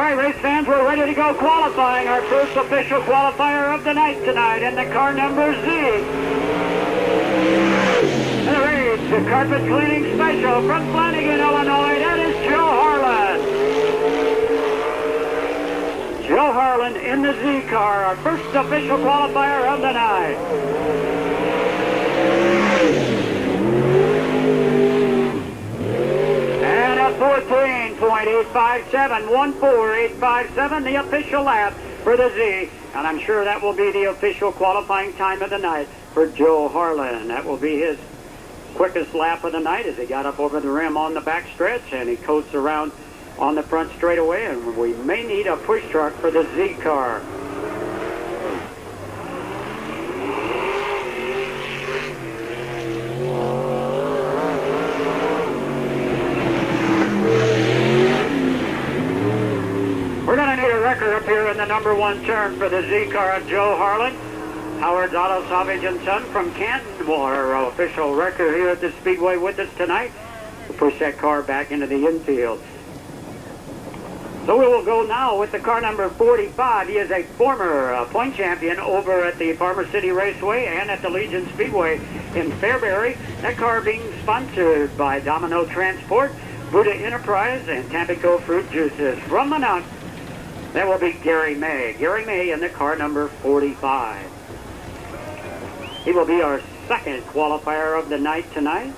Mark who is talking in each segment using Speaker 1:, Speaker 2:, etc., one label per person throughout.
Speaker 1: right, race fans, we're ready to go qualifying. Our first official qualifier of the night tonight in the car number Z. And the race, the carpet cleaning special from Flanagan, Illinois. That is Joe Harlan. Joe Harlan in the Z car, our first official qualifier of the night. And a 14.857, 14857, the official lap for the Z. And I'm sure that will be the official qualifying time of the night for Joe Harlan. That will be his quickest lap of the night as he got up over the rim on the back stretch and he coasts around on the front straightaway, and we may need a push truck for the Z car. We're going to need a wrecker up here in the number one turn for the Z car of Joe Harlan. Howard's Auto Salvage and Son from Canton, our official wrecker here at the Speedway with us tonight, to push that car back into the infield. So we will go now with the car number 45. He is a former point champion over at the Farmer City Raceway and at the Legion Speedway in Fairbury. That car being sponsored by Domino Transport, Buddha Enterprise, and Tampico Fruit Juices. From the Mount, that will be Gary May. Gary May in the car number 45. He will be our second qualifier of the night tonight.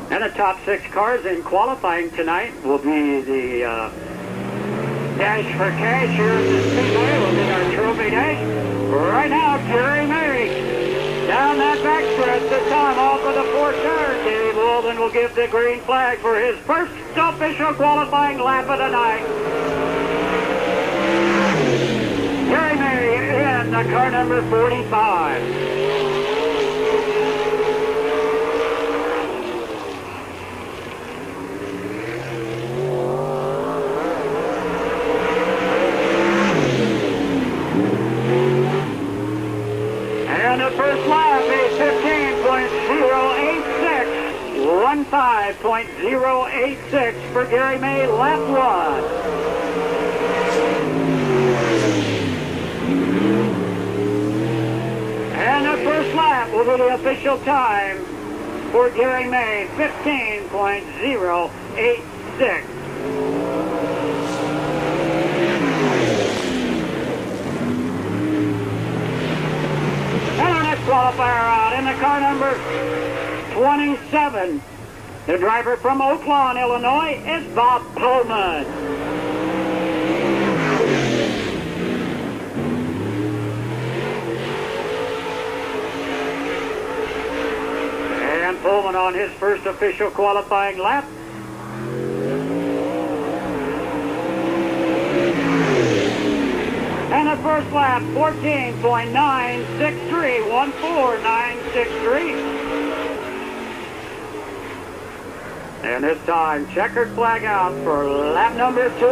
Speaker 1: And the top six cars in qualifying tonight will be the Dash for Cash here at the Speedway. Will be our trophy dash. Right now, Gary May down that back stretch this time off of the fourth turn. Dave Walden will give the green flag for his first official qualifying lap of the night. Gary May in the car number 45. And the first lap is 15.086 for Gary May, lap one. And the first lap will be the official time for Gary May, 15.086. Qualifier out in the car number 27. The driver from Oak Lawn, Illinois, is Bob Pullman. And Pullman on his first official qualifying lap. And the first lap, 14.963, 14963. And this time, checkered flag out for lap number 2.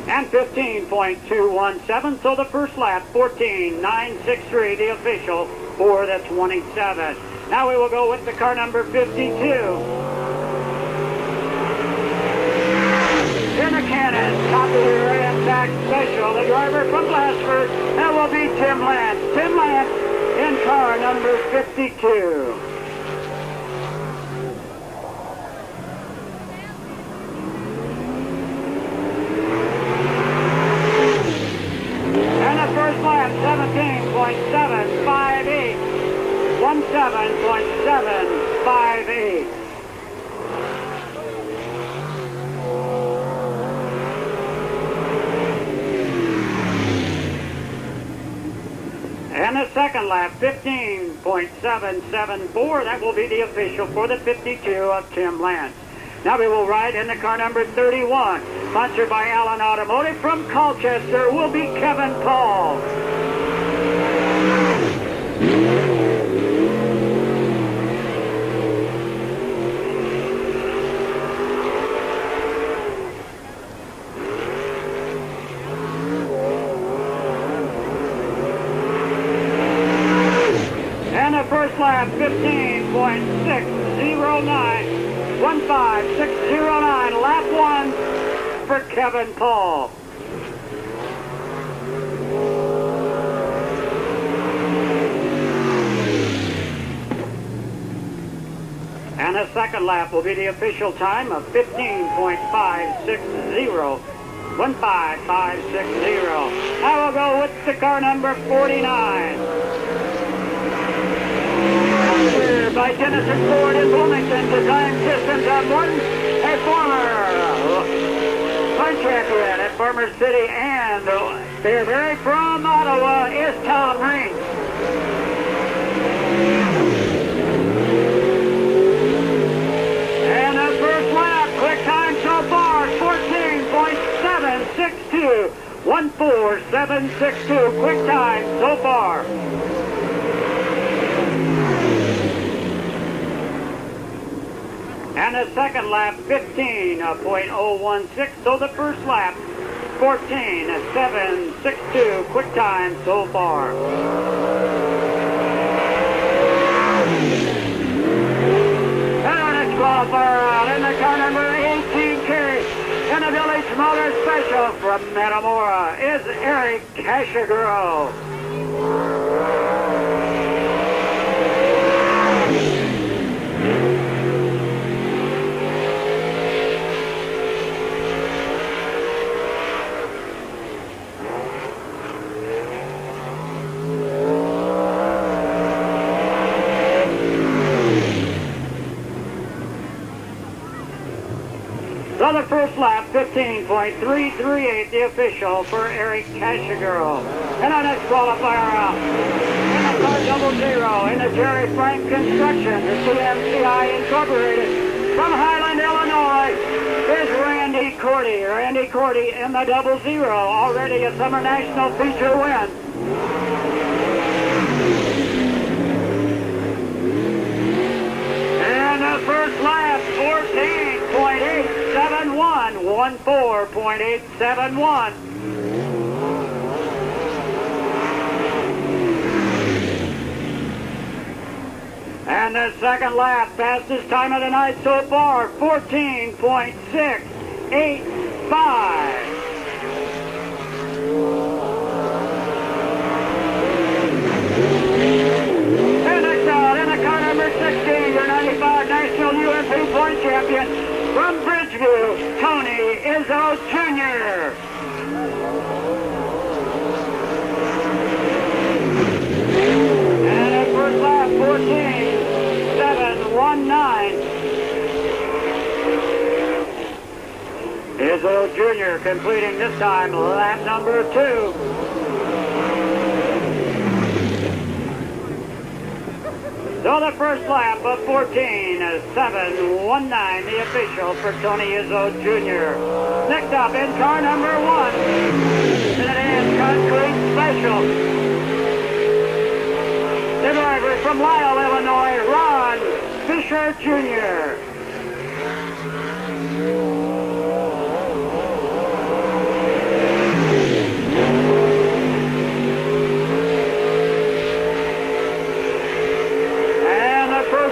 Speaker 1: And 15.217, so the first lap, 14.963, the official for the 27. Now we will go with the car number 52. In the Cannon, top of the Ransack Special, the driver from Glassford, that will be Tim Lance. Tim Lance in car number 52. And the first lap, 17.758, 17.758. And the second lap, 15.774. That will be the official for the 52 of Tim Lance. Now we will ride in the car number 31. Sponsored by Allen Automotive from Colchester will be Kevin Paul. 15609. 15609. Lap 1 for Kevin Paul. And the second lap will be the official time of 15.560. 15560. I will go with the car number 49. Here by Genesis Ford in Bloomington, Design Systems on one, a former point champion at Farmer City, and they're very from Ottawa, is Tom Ring. And the first lap, quick time so far, 14.762. 14762, quick time so far. And the second lap, 15.016. So the first lap, 14.762, quick time so far. Qualifier out in the car number 18 carry in the Village Motor Special from Metamora is Eric Cashagro. So the first lap, 15.338, the official for Eric Cashagro. And our next qualifier out in the car 00 in the Jerry Frank Construction, the CMCI Incorporated. From Highland, Illinois, is Randy Cordy. Randy Cordy in the 00, already a Summer National feature win. And the first lap, 14.871, 14.871. And the second lap, fastest time of the night so far, 14.685. Number 16, your 95 National UMP point champion from Bridgeview, Tony Izzo Jr. And at first lap, 14.719. Izzo Jr. completing this time lap number 2. So the first lap of 14.719, the official for Tony Izzo Jr. Next up in car number 1, and it is Concrete Special. The driver from Lisle, Illinois, Ron Fisher Jr.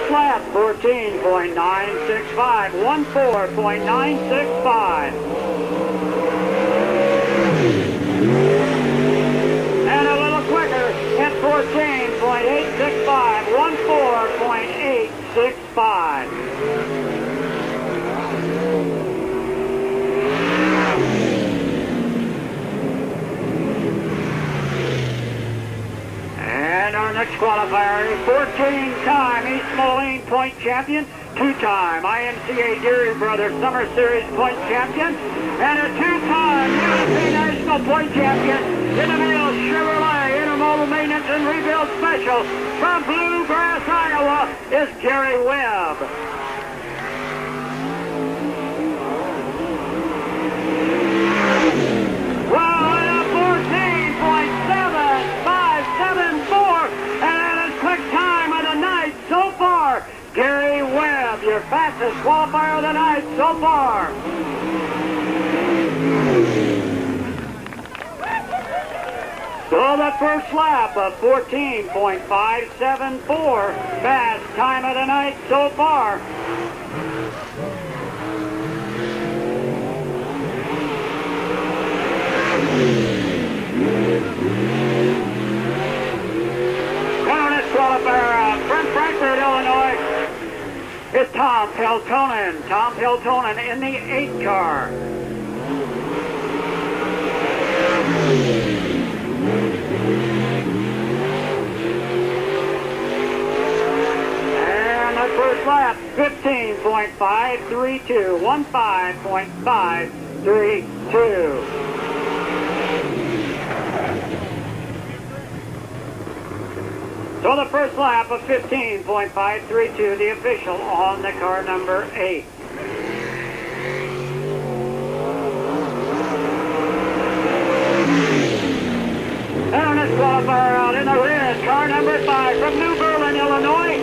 Speaker 1: Lap 14.965, 14.965. And a little quicker at 14.865, 14.865. And our next qualifier is 14-time East Moline point champion, 2-time IMCA Deary Brothers Summer Series point champion, and a 2-time UMP National point champion in the Mill Chevrolet Intermodal Maintenance and Rebuild Special from Bluegrass, Iowa, is Gary Webb. Well, at a 14.7574, and a quick time of the night so far, Gary Webb, your fastest qualifier of the night so far. So the first lap of 14.574, best time of the night so far. Down this qualifier from Frankfort, Illinois, is Tom Peltonen. Tom Peltonen in the 8 car. And the first lap, 15.532, 15.532. So the first lap of 15.532, the official on the car number 8. And this qualifier out in the red, car number 5 from New Berlin, Illinois.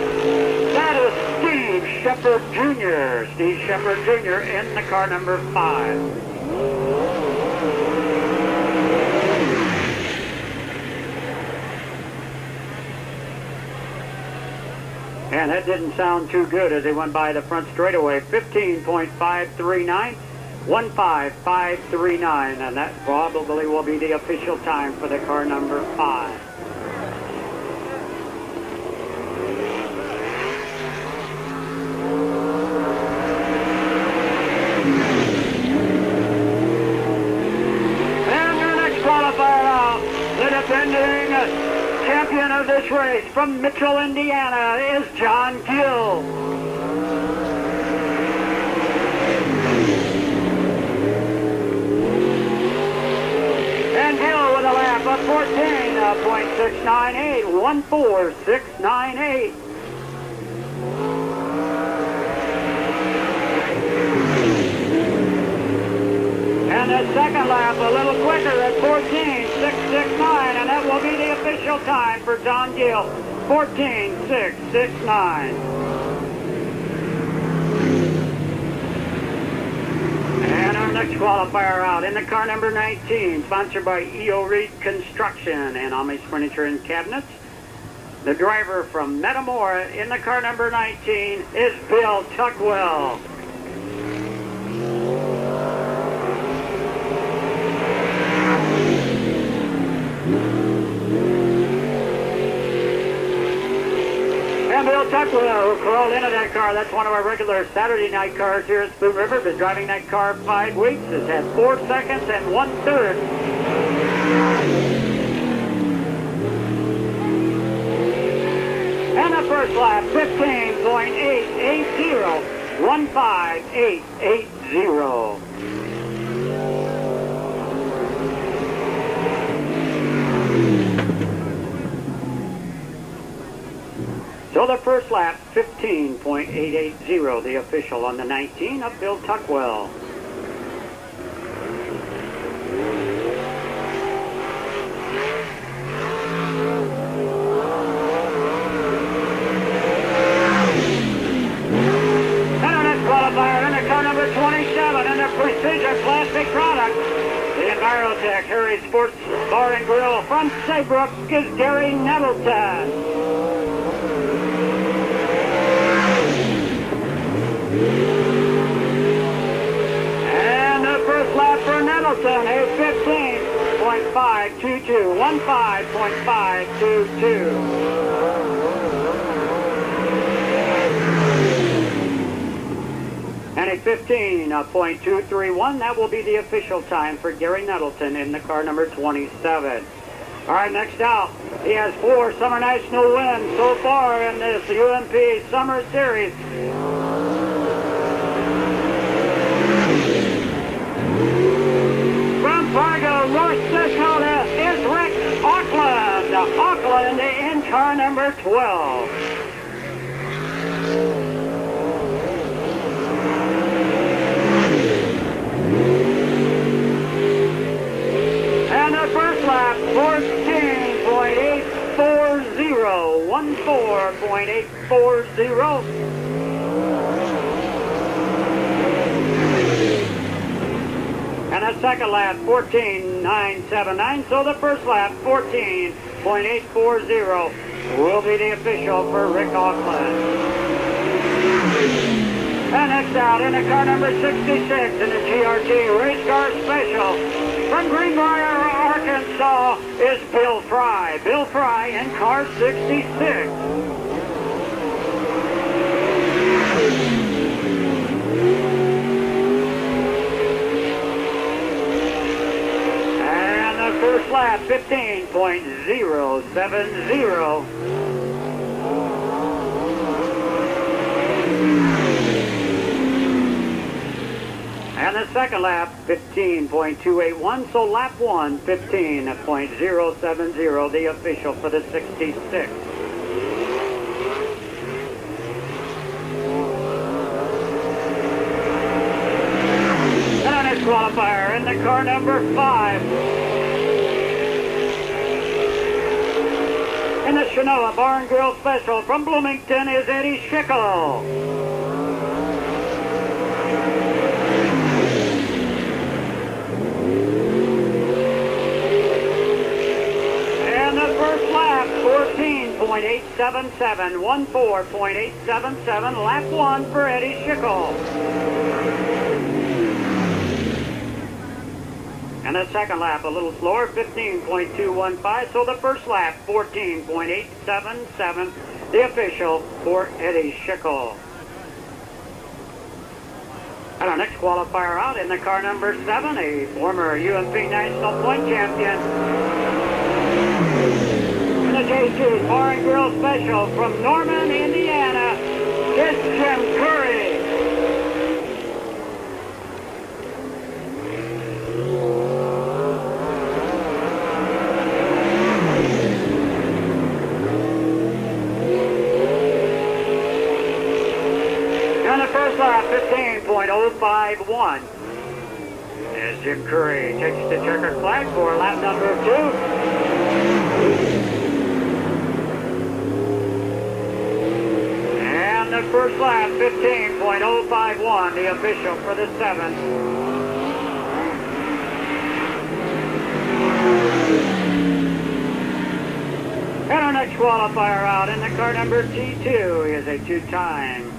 Speaker 1: That is Steve Shepard Jr. Steve Shepard Jr. in the car number 5. And that didn't sound too good as they went by the front straightaway. 15.539, 15539, and that probably will be the official time for the car number 5. And your next qualifier out, the defending champion of this race from Mitchell, Indiana, is John Gill. And Gill with a lap of 14.698, 14698. And the second lap a little quicker at 14.669, and that will be the official time for John Gill, 14.669. And our next qualifier out in the car number 19, sponsored by E.O. Reed Construction and Amish Furniture and Cabinets. The driver from Metamora in the car number 19 is Bill Tuckwell. And Bill Tuckwell, who crawled into that car, that's one of our regular Saturday night cars here at Spoon River, been driving that car 5 weeks, has had 4 seconds and 1/3. And the first lap, 15.880, 15880. So the first lap, 15.880, the official on the 19 of Bill Tuckwell. And our next qualifier in the car number 27 in the Precision Plastic Product, the Envirotech Harry Sports Bar and Grill from Saybrook is Gary Nettleton. And the first lap for Nettleton is 15.522, 15.522. And a 15.231, that will be the official time for Gary Nettleton in the car number 27. All right, next out, he has 4 Summer National wins so far in this UMP Summer Series. From Fargo, North Dakota, is Rick Auckland. Auckland in car number 12. And the first lap, 14.840, 14.840. And a second lap, 14.9 14.979. So the first lap, 14.840, will be the official for Rick Auckland. And next out in the car number 66 in the GRT Race Car Special from Greenbrier, Arkansas is Bill Fry. Bill Fry in car 66. And the first lap, 15.070. And the second lap, 15.281, so lap 1, 15.070, the official for the 66. And our next qualifier in the car number 5. In the Shinoa Bar and Grill Special from Bloomington is Eddie Schickel. First lap, 14.877, 14.877, lap 1 for Eddie Schickel. And the second lap, a little slower, 15.215, so the first lap, 14.877, the official for Eddie Schickel. And our next qualifier out in the car number 7, a former UMP National Point Champion. The J2 Bar and Grill Special from Norman, Indiana, it's Jim Curry. And the first lap, 15.051. As Jim Curry takes the checkered flag for lap number 2. The first lap, 15.051, the official for the 7th. And our next qualifier out in the car number T2 is a two-time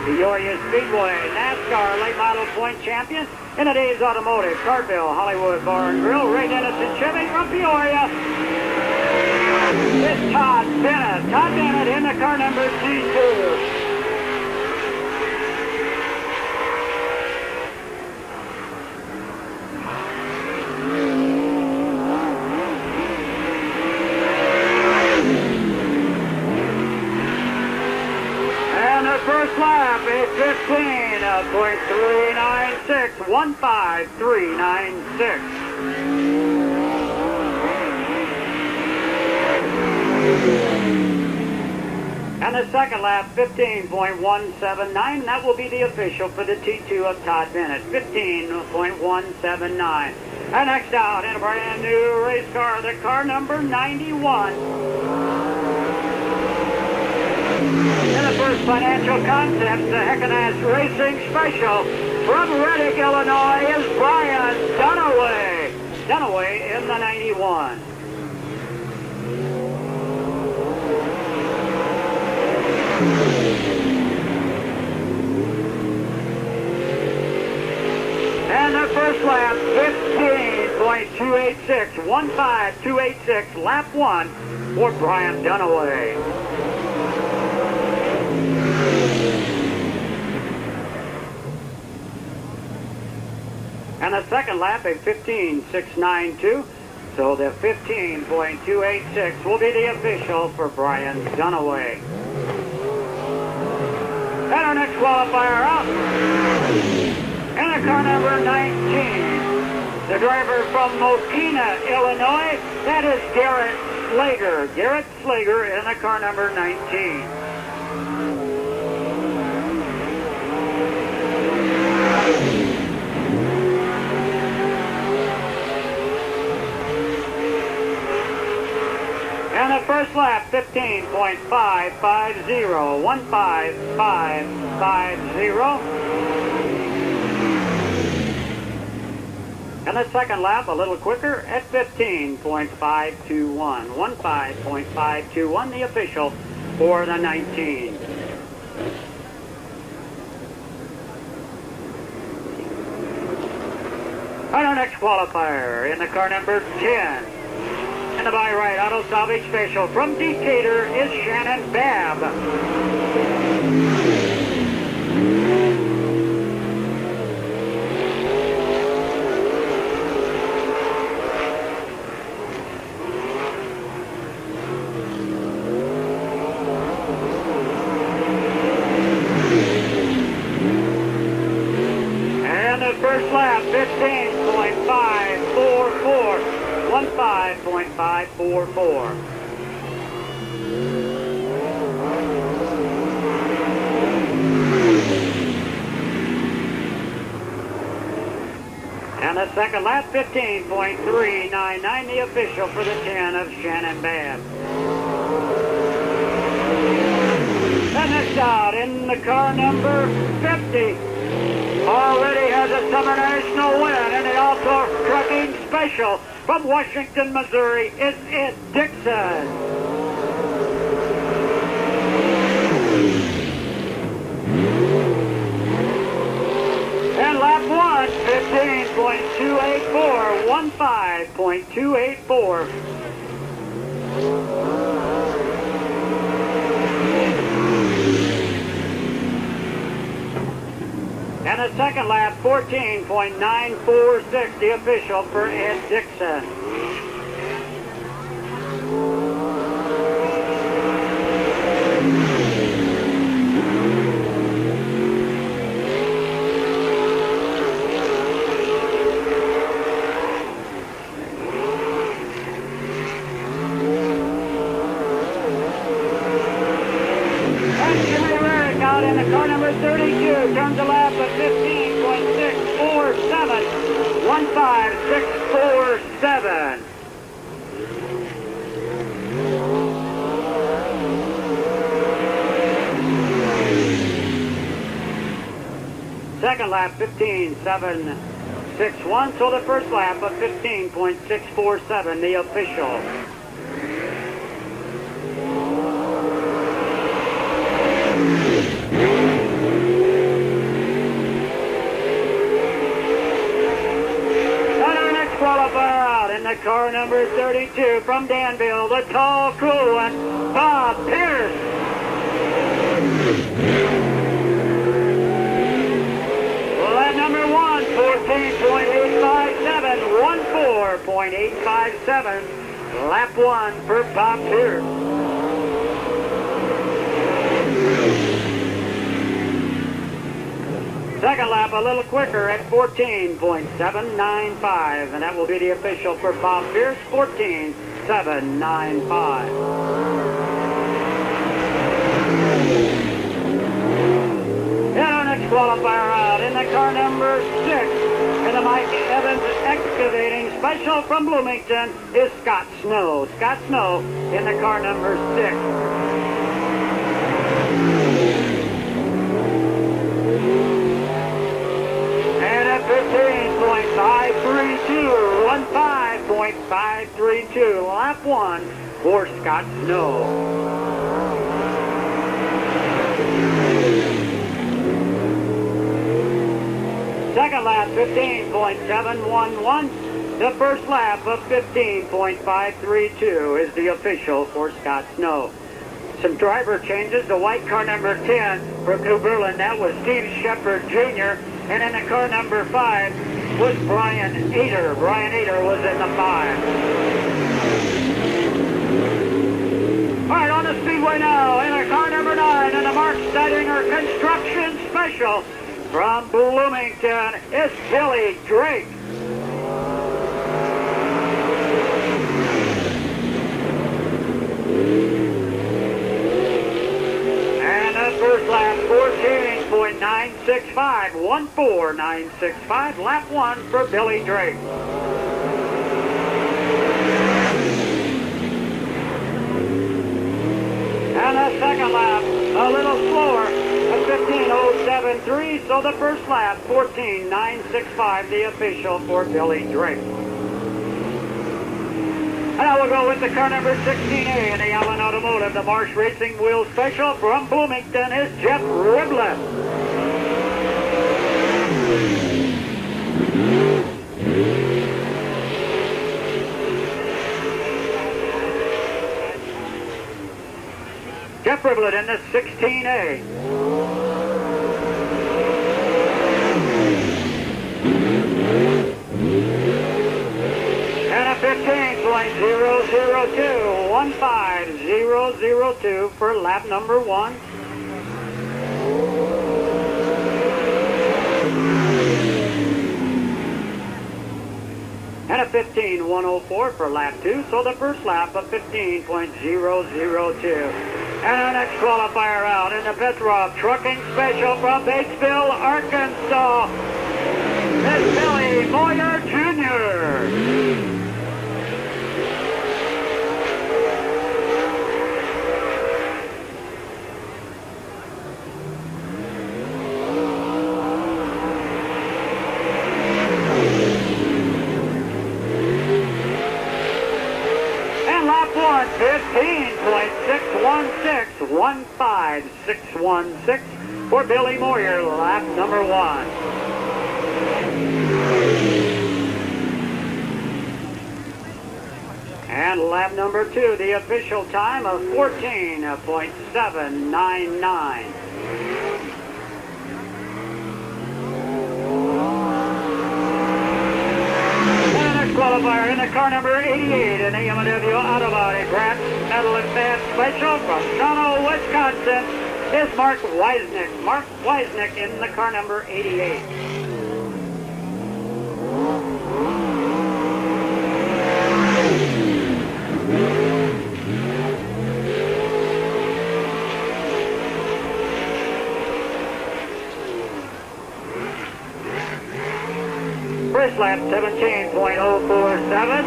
Speaker 1: Peoria Speedway NASCAR late model point champion in the Days Automotive, Cartville, Hollywood Bar and Grill, Ray Dennison Chevy from Peoria. It's Todd Bennett. Todd Bennett in the car number T2. And the first lap is 15.396, 15396. And the second lap, 15.179. That will be the official for the T2 of Todd Bennett, 15.179. And next out in a brand new race car, the car number 91. In the first financial concept, the Heckenass Racing Special from Reddick, Illinois is Brian Dunaway. Dunaway in the 91. And the first lap, 15.286, 15286, lap 1 for Brian Dunaway. And the second lap, a 15.692, so the 15.286 will be the official for Brian Dunaway. And our next qualifier up. And the car number 19. The driver from Mokina, Illinois, that is Garrett Slager. Garrett Slager in the car number 19. And the first lap, 15.550, 15550. And And the second lap a little quicker at 15.521. 15.521, the official for the 19. And our next qualifier in the car number 10. And the by right auto salvage special from Decatur is Shannon Babb. And the first lap, 15.544. 15.544. And the second lap, 15.399, the official for the 10 of Shannon Babb. And next out in the car number 50. Already has a Summer National win in the All-Tour Trucking Special. From Washington, Missouri, is Ed Dixon. And lap 1, 15.284, 15.284. And the second lap, 14.946, the official for Ed Dixon. In the car number 32, turns a lap at 15.647, 15647. Second lap, 15.761, so the first lap of 15.647, the official. Qualifier out in the car number 32 from Danville, the tall, cool one, Bob Pierce. Lap number 1, 14.857, 14.857. Lap 1 for Bob Pierce. Second lap a little quicker at 14.795, and that will be the official for Bob Pierce, 14.795. And our next qualifier out in the car number 6, in the Mike Evans Excavating Special from Bloomington is Scott Snow. Scott Snow in the car number 6. And at 15.532, 15.532, lap 1 for Scott Snow. Second lap, 15.711. The first lap of 15.532 is the official for Scott Snow. Some driver changes. The white car number 10 for Cooperland, that was Steve Shepard Jr. And in the car number 5 was Brian Ader. Brian Ader was in the 5. All right, on the Speedway now, in the car number 9, in the Mark Steidinger Construction Special from Bloomington is Billy Drake. And the first lap, 14.965, 14965, lap 1 for Billy Drake. And the second lap, a little slower, at 15.07 and 3, so the first lap, 14.965, the official for Billy Drake. And now we'll go with the car number 16A in the Allen Automotive. The Marsh Racing Wheel Special from Bloomington is Jeff Riblett. Jeff Riblett in the 16A. And a 15.002 for lap number 1. And a 15.104 for lap 2, so the first lap of 15.002. And our next qualifier out in the Petrov Trucking Special from Batesville, Arkansas, is Billy Moyer Jr. And lap 1, 15.616 for Billy Moyer, lap number 1. And lap number 2, the official time of 14.799. Qualifier in the car number 88 in the M&W Auto Body Brand Medal Advanced Special from Toronto, Wisconsin is Mark Weisnick. Mark Weisnick in the car number 88. First lap 17.047.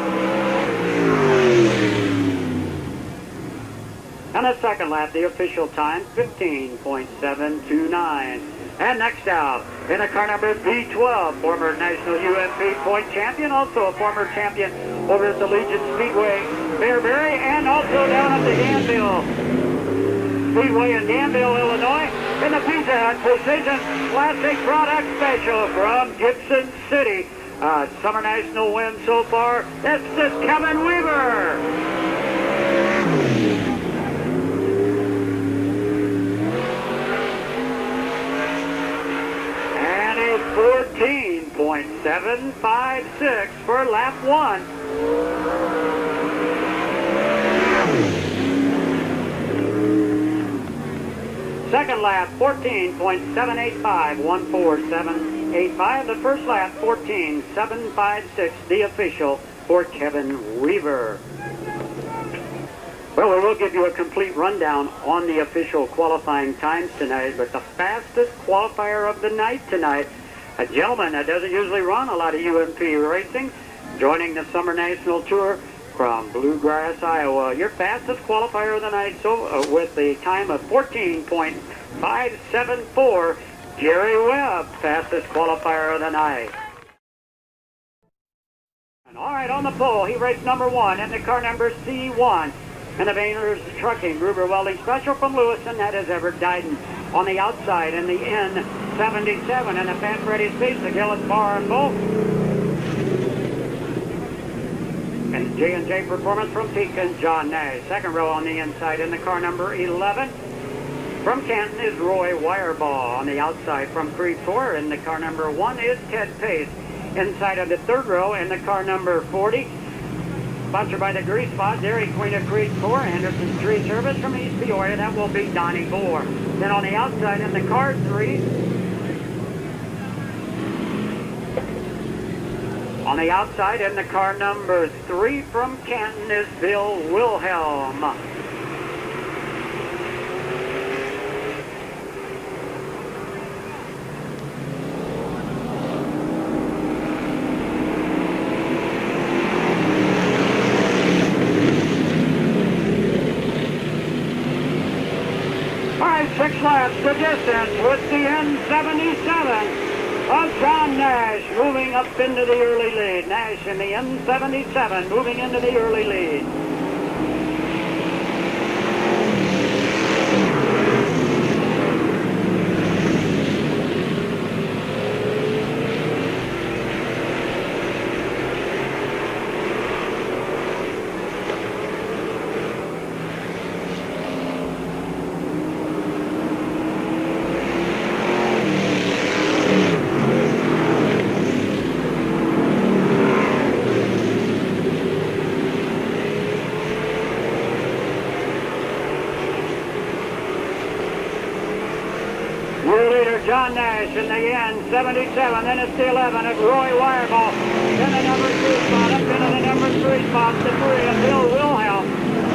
Speaker 1: And the second lap, the official time, 15.729. And next out, in the car number B12, former national UMP point champion, also a former champion over at the Legion Speedway, Fairbury, and also down at the Danville Speedway in Danville, Illinois, in the Pizza Hut Precision Classic Product Special from Gibson City. Summer National win so far. This is Kevin Weaver. And a 14.756 for lap 1. Second lap, 14.785, 147.85. The first lap, 14.756, the official for Kevin Weaver. Well, we will give you a complete rundown on the official qualifying times tonight, but the fastest qualifier of the night tonight, a gentleman that doesn't usually run a lot of UMP racing, joining the Summer National Tour from Bluegrass, Iowa. Your fastest qualifier of the night, so with the time of 14.574, Gary Webb, fastest qualifier of the night. And all right, on the pole, he raced number 1 in the car number C1. And the Bainers Trucking Gruber Welding Special from Lewiston, that is Everett Dyden. On the outside in the N77 and the Fan Freddy Speeds, the Gillis Bar and Bolt. And J&J Performance from Pekin, John Nash. Second row on the inside in the car number 11. From Canton is Roy Wireball. On the outside from Creed 4 in the car number 1 is Ted Pace. Inside of the third row in the car number 40. Sponsored by the Grease Spot, Dairy Queen of Creed 4, Anderson's Tree Service from East Peoria. That will be Donnie Moore. Then on the outside in the car 3. On the outside in the car number 3 from Canton is Bill Wilhelm. All right, 6 laps the distance with the N77 of John Nash moving up into the early lead. Nash in the N77 moving into the early lead. Your leader, John Nash, in the N77. Then it's the 11 of Roy Wireball. Then the number 2 spot. Up into the number 3 spot. The 3 of Bill Wilhelm.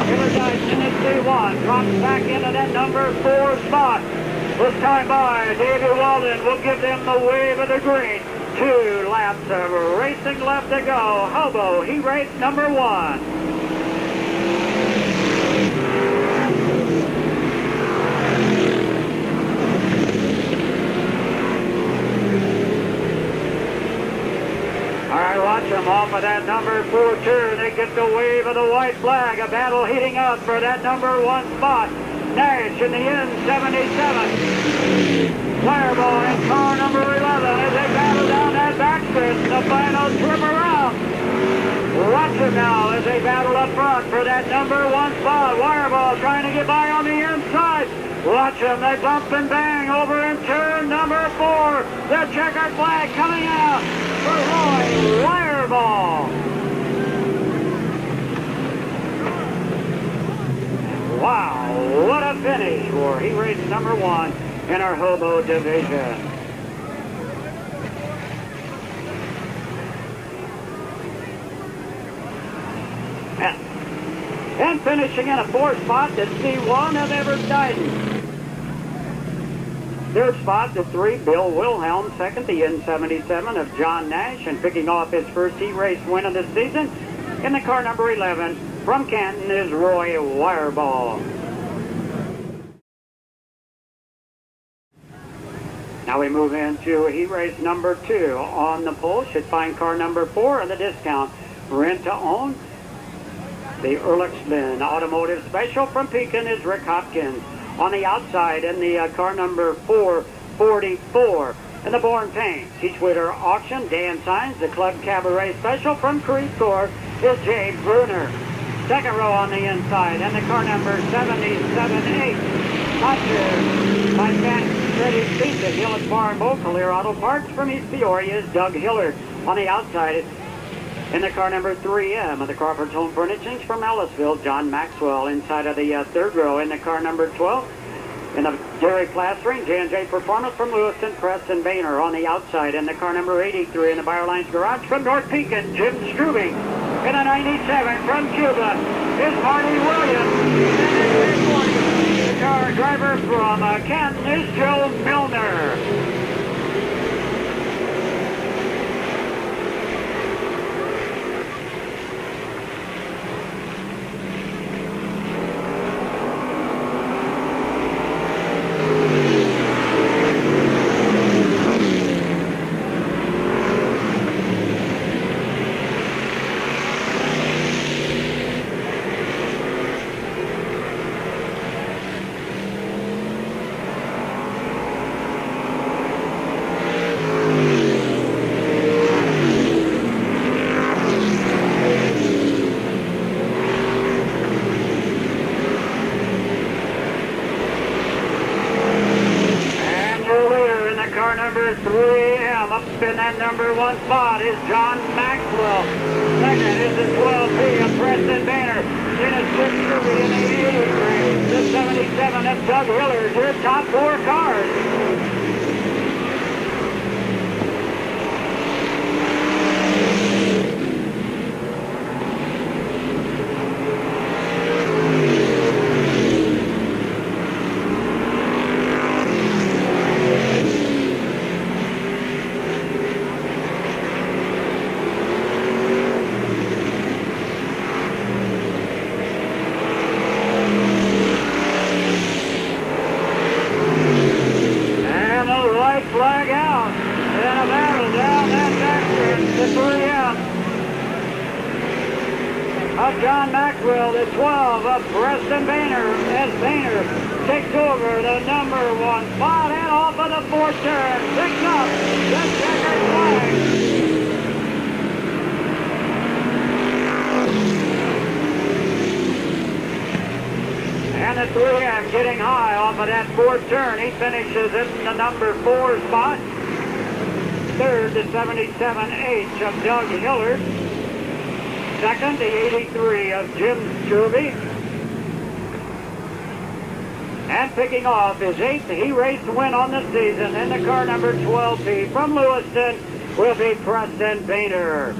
Speaker 1: Everdice in the C1. Drops back into that number 4 spot. This time by Davey Walden will give them the wave of the green. 2 laps of racing left to go. Hobo, he raced number 1. All right, watch them off of that number 4 turn. They get the wave of the white flag. A battle heating up for that number 1 spot. Nash in the N77. Fireball in car number 11 as they battle down that backstretch. The final trip around. Watch them now as they battle up front for that number 1 spot. Wireball trying to get by on the inside. Watch them, they bump and bang over in turn number 4. The checkered flag coming out for Roy Wireball. Wow, what a finish for he raced number 1 in our Hobo division. And finishing in a 4th spot, the C1 of Everdice. 3rd spot, the 3, Bill Wilhelm. 2nd, the N77 of John Nash. And picking off his first heat race win of the season in the car number 11 from Canton is Roy Wireball. Now we move into heat race number 2. On the pole should find car number 4 of the discount rent to own. The Ehrlichman Automotive Special from Pekin is Rick Hopkins. On the outside in the car number 444. In the Born Paint Teach Witter Auction, Dan Signs, the Club Cabaret Special from Creve Coeur is Jay Bruner. Second row on the inside, and the car number 778. Hodger, by Cat Ready Speed, the Hillett Bar and Boat Clear Auto Parts from East Peoria is Doug Hillard. On the outside, in the car number 3M of the Crawford's Home Furnishings from Ellisville, John Maxwell. Inside of the 3rd row in the car number 12. In the Jerry Plastering, J&J Performance from Lewiston, Preston Boehner. On the outside in the car number 83 in the Bioline Garage from North Pekin, Jim Strubing. In the 97 from Cuba is Marty Williams. And the car driver from Canton is Joe Milner. Number 3M up in that number 1 spot is John Maxwell. Second is the 12P of Preston Boehner. In a 630 in the 83. The 77 of Doug Hillard. Your top 4 cars. flag out. And a battle down that backstretch to 3M. Of John Maxwell, the 12 of Preston Boehner, as Boehner takes over the number 1 spot and off of the 4th turn, picks up the checkered flag. And the 3M getting high off of that 4th turn. He finishes in the number 4 spot. 3rd, the 77H of Doug Hillard. 2nd, the 83 of Jim Struby. And picking off his 8th, he raced to win on the season in the car number 12P from Lewiston will be Preston Boehner.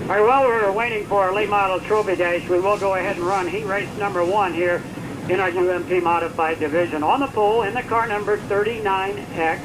Speaker 1: All right, while we're waiting for our late model trophy dash, we will go ahead and run heat race number 1 here in our UMP modified division. On the pole in the car number 39X.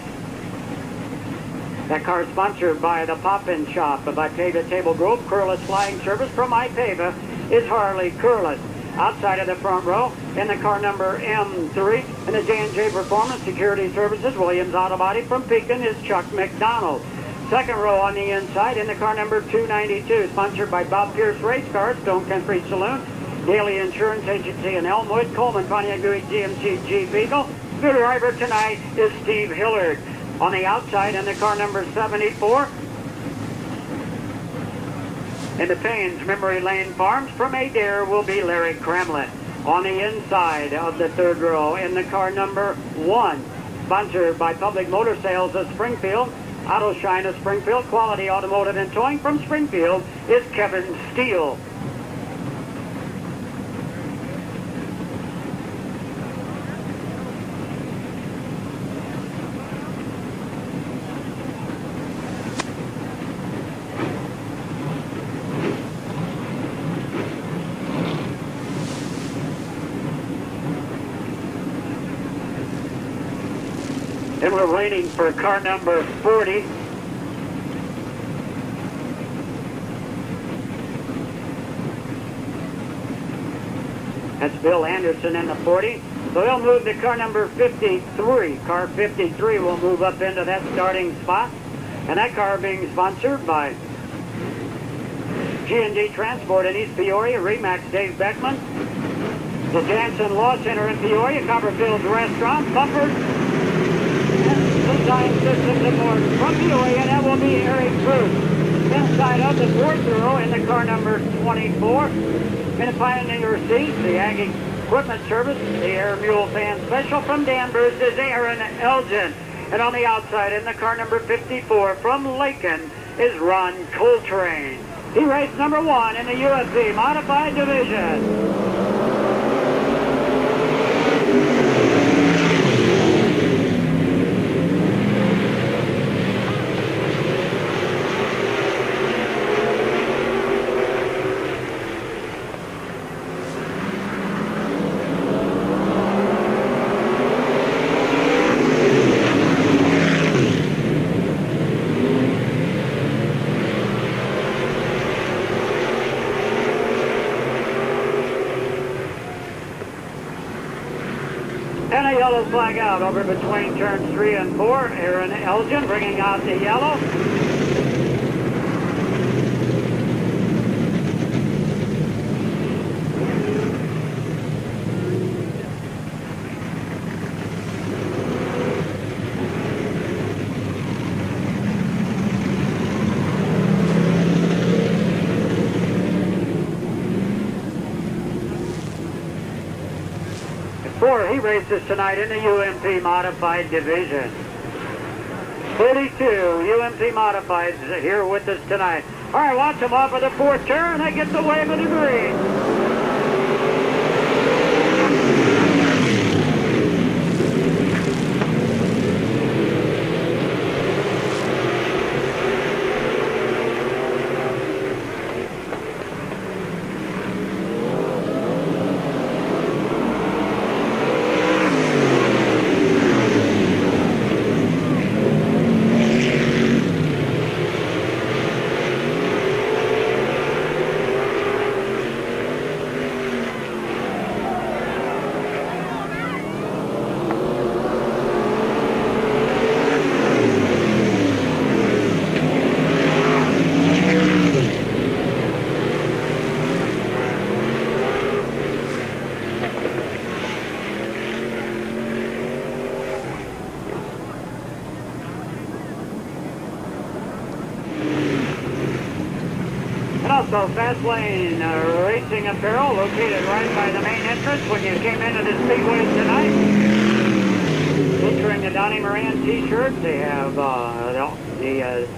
Speaker 1: That car is sponsored by the Pop-In Shop by Pava Table Grove. Curless Flying Service from iPava is Harley Curless. Outside of the front row in the car number M3 in the J&J Performance Security Services Williams Auto Body from Pekin is Chuck McDonald. Second row on the inside in the car number 292, sponsored by Bob Pierce Race Cars, Stone Country Saloon, Daily Insurance Agency in Elmwood, Coleman, Pontiac Buick, GMC, Jeep Eagle. The driver tonight is Steve Hillard. On the outside in the car number 74, in the Payne's Memory Lane Farms from Adair will be Larry Kremlin. On the inside of the 3rd row in the car number 1, sponsored by Public Motor Sales of Springfield, Auto Shine of Springfield, Quality Automotive and Towing from Springfield is Kevin Steele. And we're waiting for car number 40. That's Bill Anderson in the 40. So he'll move to car number 53. Car 53 will move up into that starting spot. And that car being sponsored by G&D Transport in East Peoria, Remax Dave Beckman, the Jansen Law Center in Peoria, Copperfield's Restaurant, Bufford, Design Systems and more from Peoria. That will be Eric Cruz. Inside of the 4th row in the car number 24. In the Pioneer seat, the Aggie Equipment Service, the Air Mule Fan Special from Danvers is Aaron Elgin. And on the outside in the car number 54 from Lakin is Ron Coltrane. He raced number 1 in the UFC Modified Division. And a yellow flag out over between turns 3 and 4. Aaron Elgin bringing out the yellow. He races tonight in the UMP Modified Division. 42 UMP Modifieds here with us tonight. All right, watch them off of the 4th turn. They get the wave of the green. Also, Fast Lane Racing Apparel, located right by the main entrance when you came into the Speedway tonight. Featuring the Donnie Moran t-shirts. They have the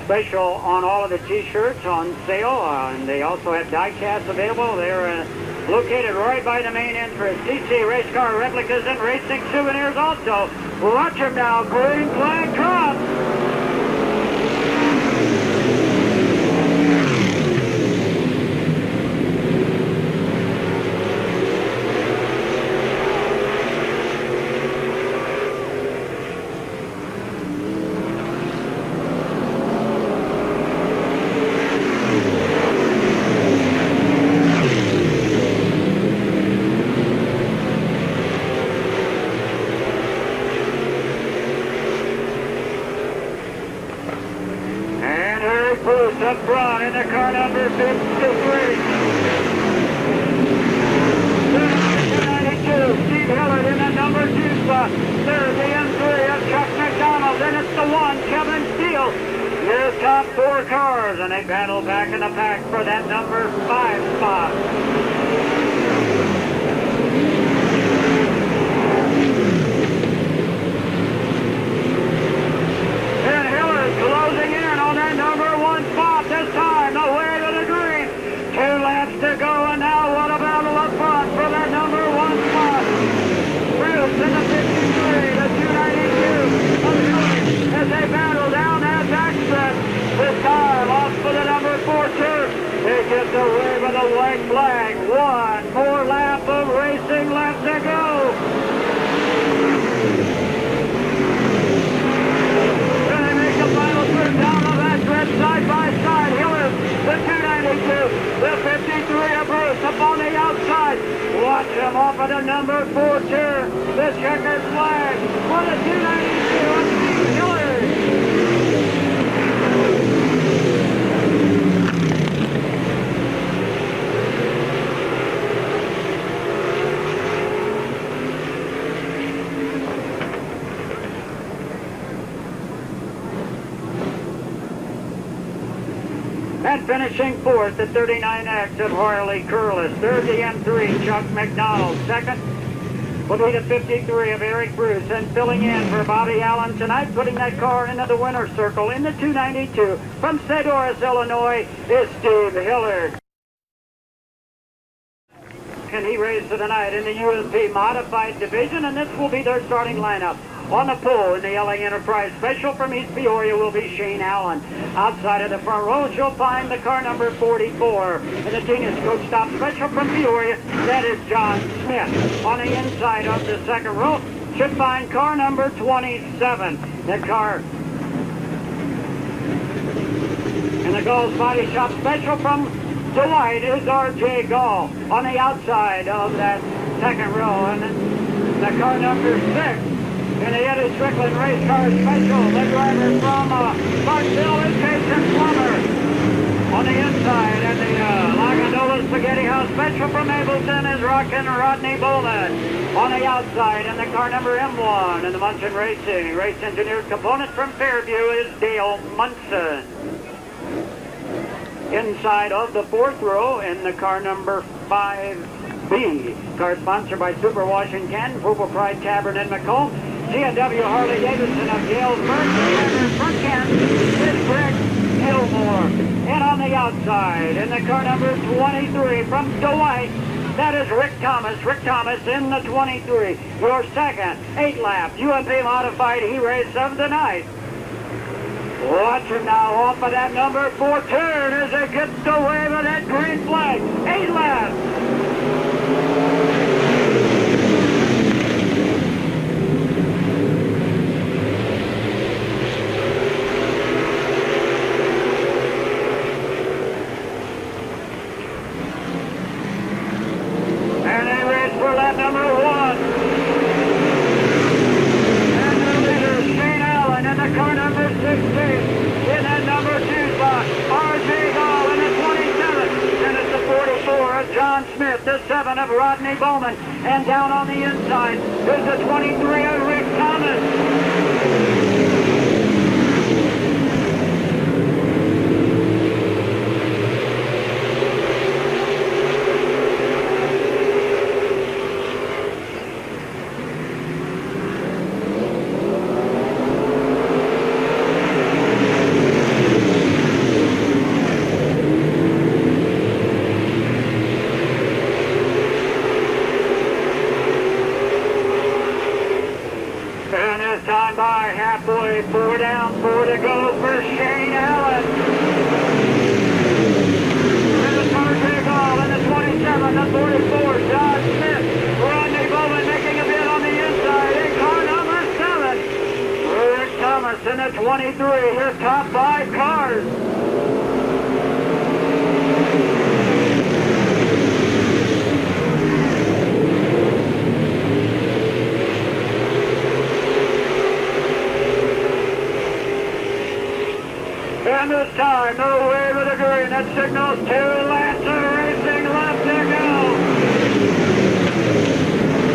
Speaker 1: special on all of the t-shirts on sale, and they also have die casts available. They're located right by the main entrance. TC race car replicas and racing souvenirs also. Watch them now. Green flag drop. Up front in the car number 53. 292, Steve Hillard in the number 2 spot. There's the M3 of Chuck McDonald. Then it's the 1, Kevin Steele. Your top 4 cars, and they battle back in the pack for that number 5 spot. And Hillard closing in on that number 1 spot this time, the way to the green. 2 laps to go, and now what a battle up front for that number 1 spot. Bruce in the 53, the 292 of Hillard as they battle down that backstretch. This time off for the number 4 turn. They get away with a white flag. 1 more lap of racing left to go. Down the back stretch, side by side. Hillard, the 292, the 53 of Bruce up on the outside. Watch him off of the number 4 turn. The checkered flag for the 292 of Steve Hillard. And finishing 4th, the 39X of Harley Curlis. Third, the M3, Chuck McDonald. Second will be the 53 of Eric Bruce. And filling in for Bobby Allen tonight, putting that car into the winner's circle in the 292 from St. Louis, Illinois, is Steve Hillard. And he raced tonight in the UMP Modified Division, and this will be their starting lineup. On the pole in the LA Enterprise Special from East Peoria will be Shane Allen. Outside of the front row, you'll find the car number 44. In the Genius Coach Stop Special from Peoria, that is John Smith. On the inside of the second row, should find car number 27. The car in the Gall's Body Shop Special from Dwight is R.J. Gall. On the outside of that second row, and the car number 6. In the Eddie Strickland Race Car Special, the driver from Marksville is Jason Plummer. On the inside, and the Lagandola Spaghetti House Special from Ableton is Rockin' Rodney Bowman. On the outside, in the car number M1 in the Munson Racing, race engineered component from Fairview is Dale Munson. Inside of the fourth row, in the car number 5B, car sponsored by Super Washington, Purple Pride Tavern in Macomb. C&W Harley Davidson of Galesburg. And front can is Greg Gilmore. And on the outside, in the car number 23 from Dwight, that is Rick Thomas. Rick Thomas in the 23. Your second 8-lap UMP Modified E-Race of the night. Watch him now off of that number 4 turn as it gets away with that green flag. 8 laps. Number 1. And the leader, Shane Allen, in the car number 16. In that number 2 spot, R.J. Gall in the 27. And it's the 44 of John Smith, the 7 of Rodney Bowman. And down on the inside is the 23 of Rick Thomas. by halfway, 4 down, 4 to go for Shane Allen. And the car take off, and the 27, the 44, John Smith. Rodney Bowman making a bid on the inside in car number 7. Rick Thomas in the 23, his top 5 cars. And this time, no wave of the green. That signals to Lancer Racing left to go.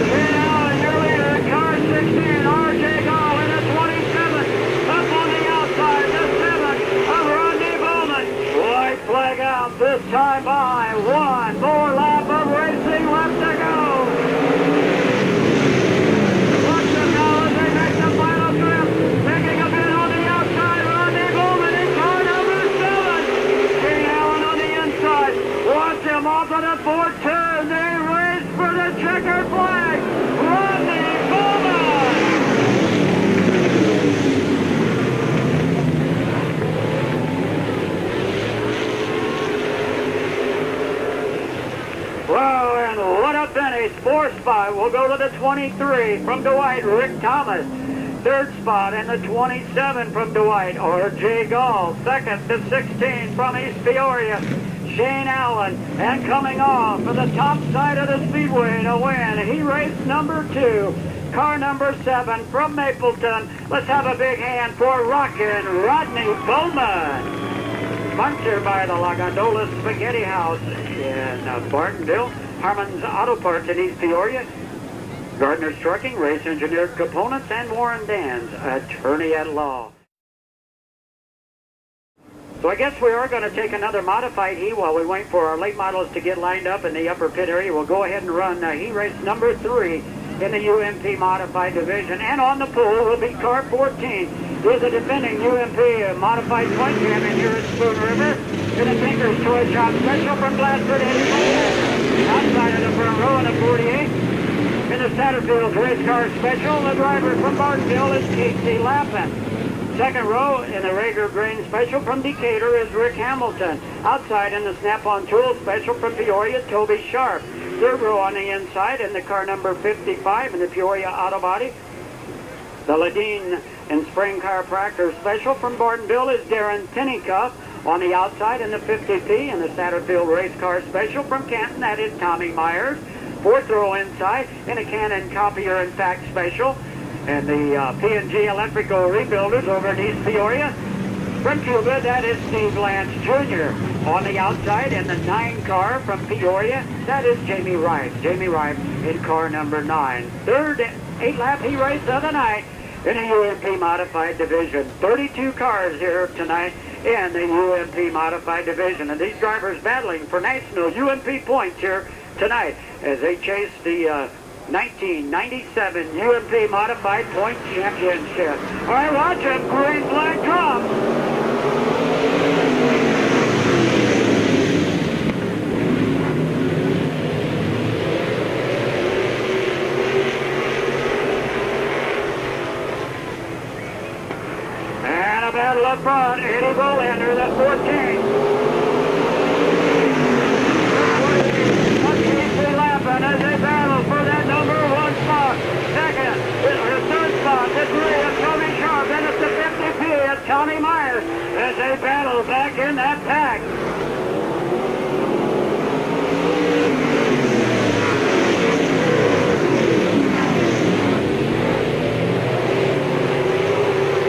Speaker 1: Shane Allen, your leader, car 16, R.J. Gall in the 27. Up on the outside, the 7 of Rodney Bowman. White flag out, this time by 1 more lap of racing left to go. Watch them now as they make the final trip. Making a bid on the outside, Rodney Bowman in car number 7. Shane Allen on the inside. Watch him off on the 4 turn. They race for the checkered flag. Rodney Bowman. Well, and what a finish. 4th spot will go to the 23 from Dwight, Rick Thomas. 3rd spot in the 27 from Dwight, R.J. Gall. 2nd to 16 from East Peoria, Shane Allen. And coming off for the top side of the Speedway to win, he raced number 2, car number 7 from Mapleton. Let's have a big hand for Rockin' Rodney Bowman. Sponsored by the La Gondola Spaghetti House in Bartonville, Harmon's Auto Parts in East Peoria, Gardner's Trucking, Race Engineered Components, and Warren Dan's attorney at law. So I guess we are going to take another modified heat while we wait for our late models to get lined up in the upper pit area. We'll go ahead and run heat race number 3 in the UMP Modified Division. And on the pool will be car 14. Here's the defending UMP Modified Point Champion here at Spoon River. In the Tinker's Toy Shop Special from Blasford, Eddie. Outside of the front row in the 48. In the Satterfield Race Car Special, the driver from Bartonville is Casey Lappin. Second row in the Rager Grain Special from Decatur is Rick Hamilton. Outside in the Snap-on Tool Special from Peoria, Toby Sharp. Third row on the inside in the car number 55 in the Peoria Auto Body. The Ladine and Spring Chiropractor Special from Bartonville is Darren Pennycuff. On the outside in the 50P in the Satterfield Race Car Special from Canton, that is Tommy Myers. Fourth row inside in a Canon Copier and Fax Special. And the P&G Electrical Rebuilders over in East Peoria. From Cuba, that is Steve Lance Jr. On the outside in the 9 car from Peoria, that is Jamie Ripe. Jamie Ripe in car number 9. Third 8-lap heat race of the night in the UMP Modified Division. 32 cars here tonight in the UMP Modified Division. And these drivers battling for national UMP points here tonight as they chase the 1997 UMP Modified Point Championship. All right, watch him. Green flag drop. And a battle up front. Eddie Bolander, the 14. As they battle for that number 1 spot. Second, the 3rd spot, the 3 of Tony Sharp. Then it's the 50P of Tommy Myers as they battle back in that pack.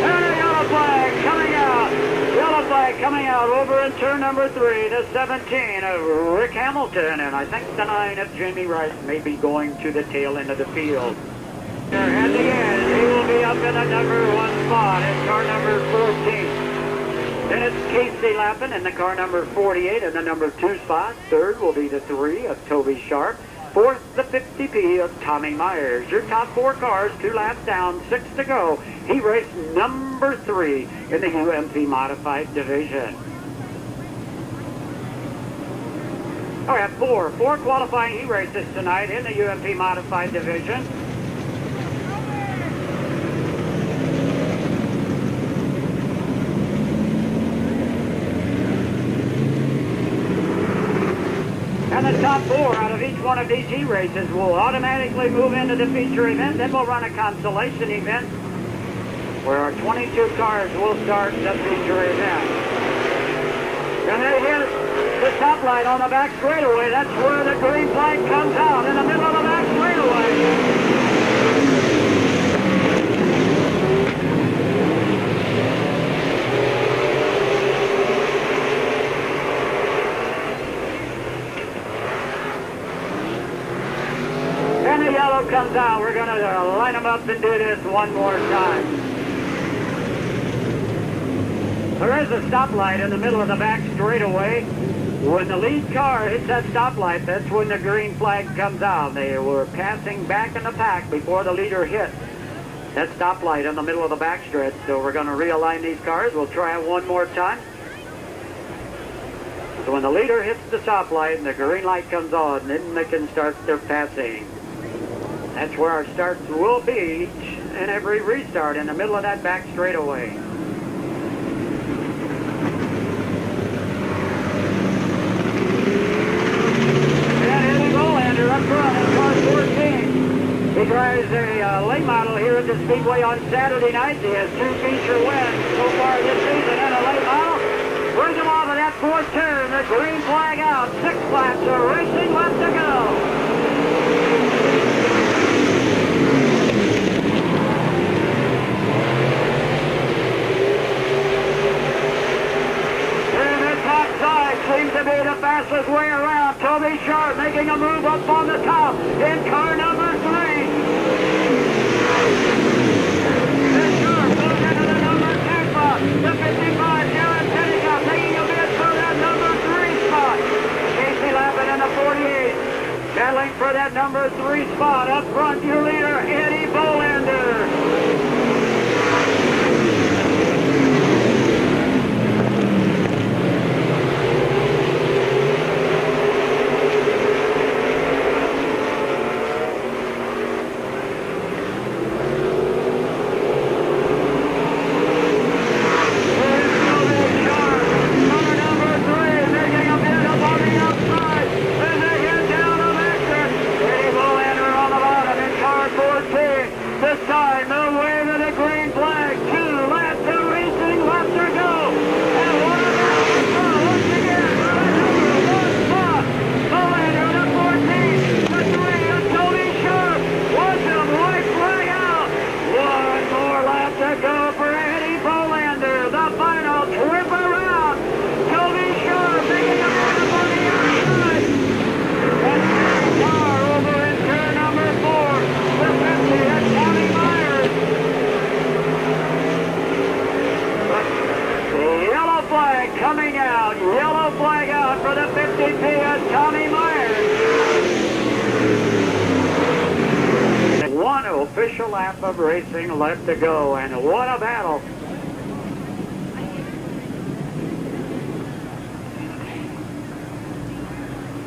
Speaker 1: And a yellow flag coming out. Yellow flag coming out over in turn number 3, the 17 of Rick Hamilton, and I think the 9 of Jamie Rice may be going to the tail end of the field. At the end, he will be up in the number 1 spot in car number 14. Then it's Casey Lappin in the car number 48 in the number 2 spot. Third will be the 3 of Toby Sharp. Fourth, the 50P of Tommy Myers. Your top 4 cars, 2 laps down, 6 to go. He raced number 3 in the UMP Modified Division. Oh, we have four qualifying heat races tonight in the UMP Modified Division. top 4 out of each one of these heat races will automatically move into the feature event. Then we'll run a consolation event where our 22 cars will start the feature event. And they hit the stoplight on the back straightaway. That's where the green flag comes out, in the middle of the back straightaway. And the yellow comes out. We're going to line them up and do this one more time. There is a stoplight in the middle of the back straightaway. When the lead car hits that stoplight, that's when the green flag comes out. They were passing back in the pack before the leader hit that stoplight in the middle of the back stretch. So we're going to realign these cars. We'll try it one more time. So when the leader hits the stoplight and the green light comes on, then they can start their passing. That's where our starts will be each and every restart, in the middle of that back straightaway. Up front in car 14. He drives a late model here at the Speedway on Saturday night. He has 2 feature wins so far this season in a late model. Brings him off of that 4th turn. The green flag out. 6 laps of racing left to go. Seems to be the fastest way around. Toby Sharp making a move up on the top in car number 3. This Sharp moves into the number 2 spot. The 55, Jared Petticoat taking a bid for that number 3 spot. Casey Lappin in the 48. Battling for that number 3 spot. Up front, your leader, Eddie Bolander. Coming out, yellow flag out for the 50P at Tommy Myers. One official lap of racing left to go, and what a battle.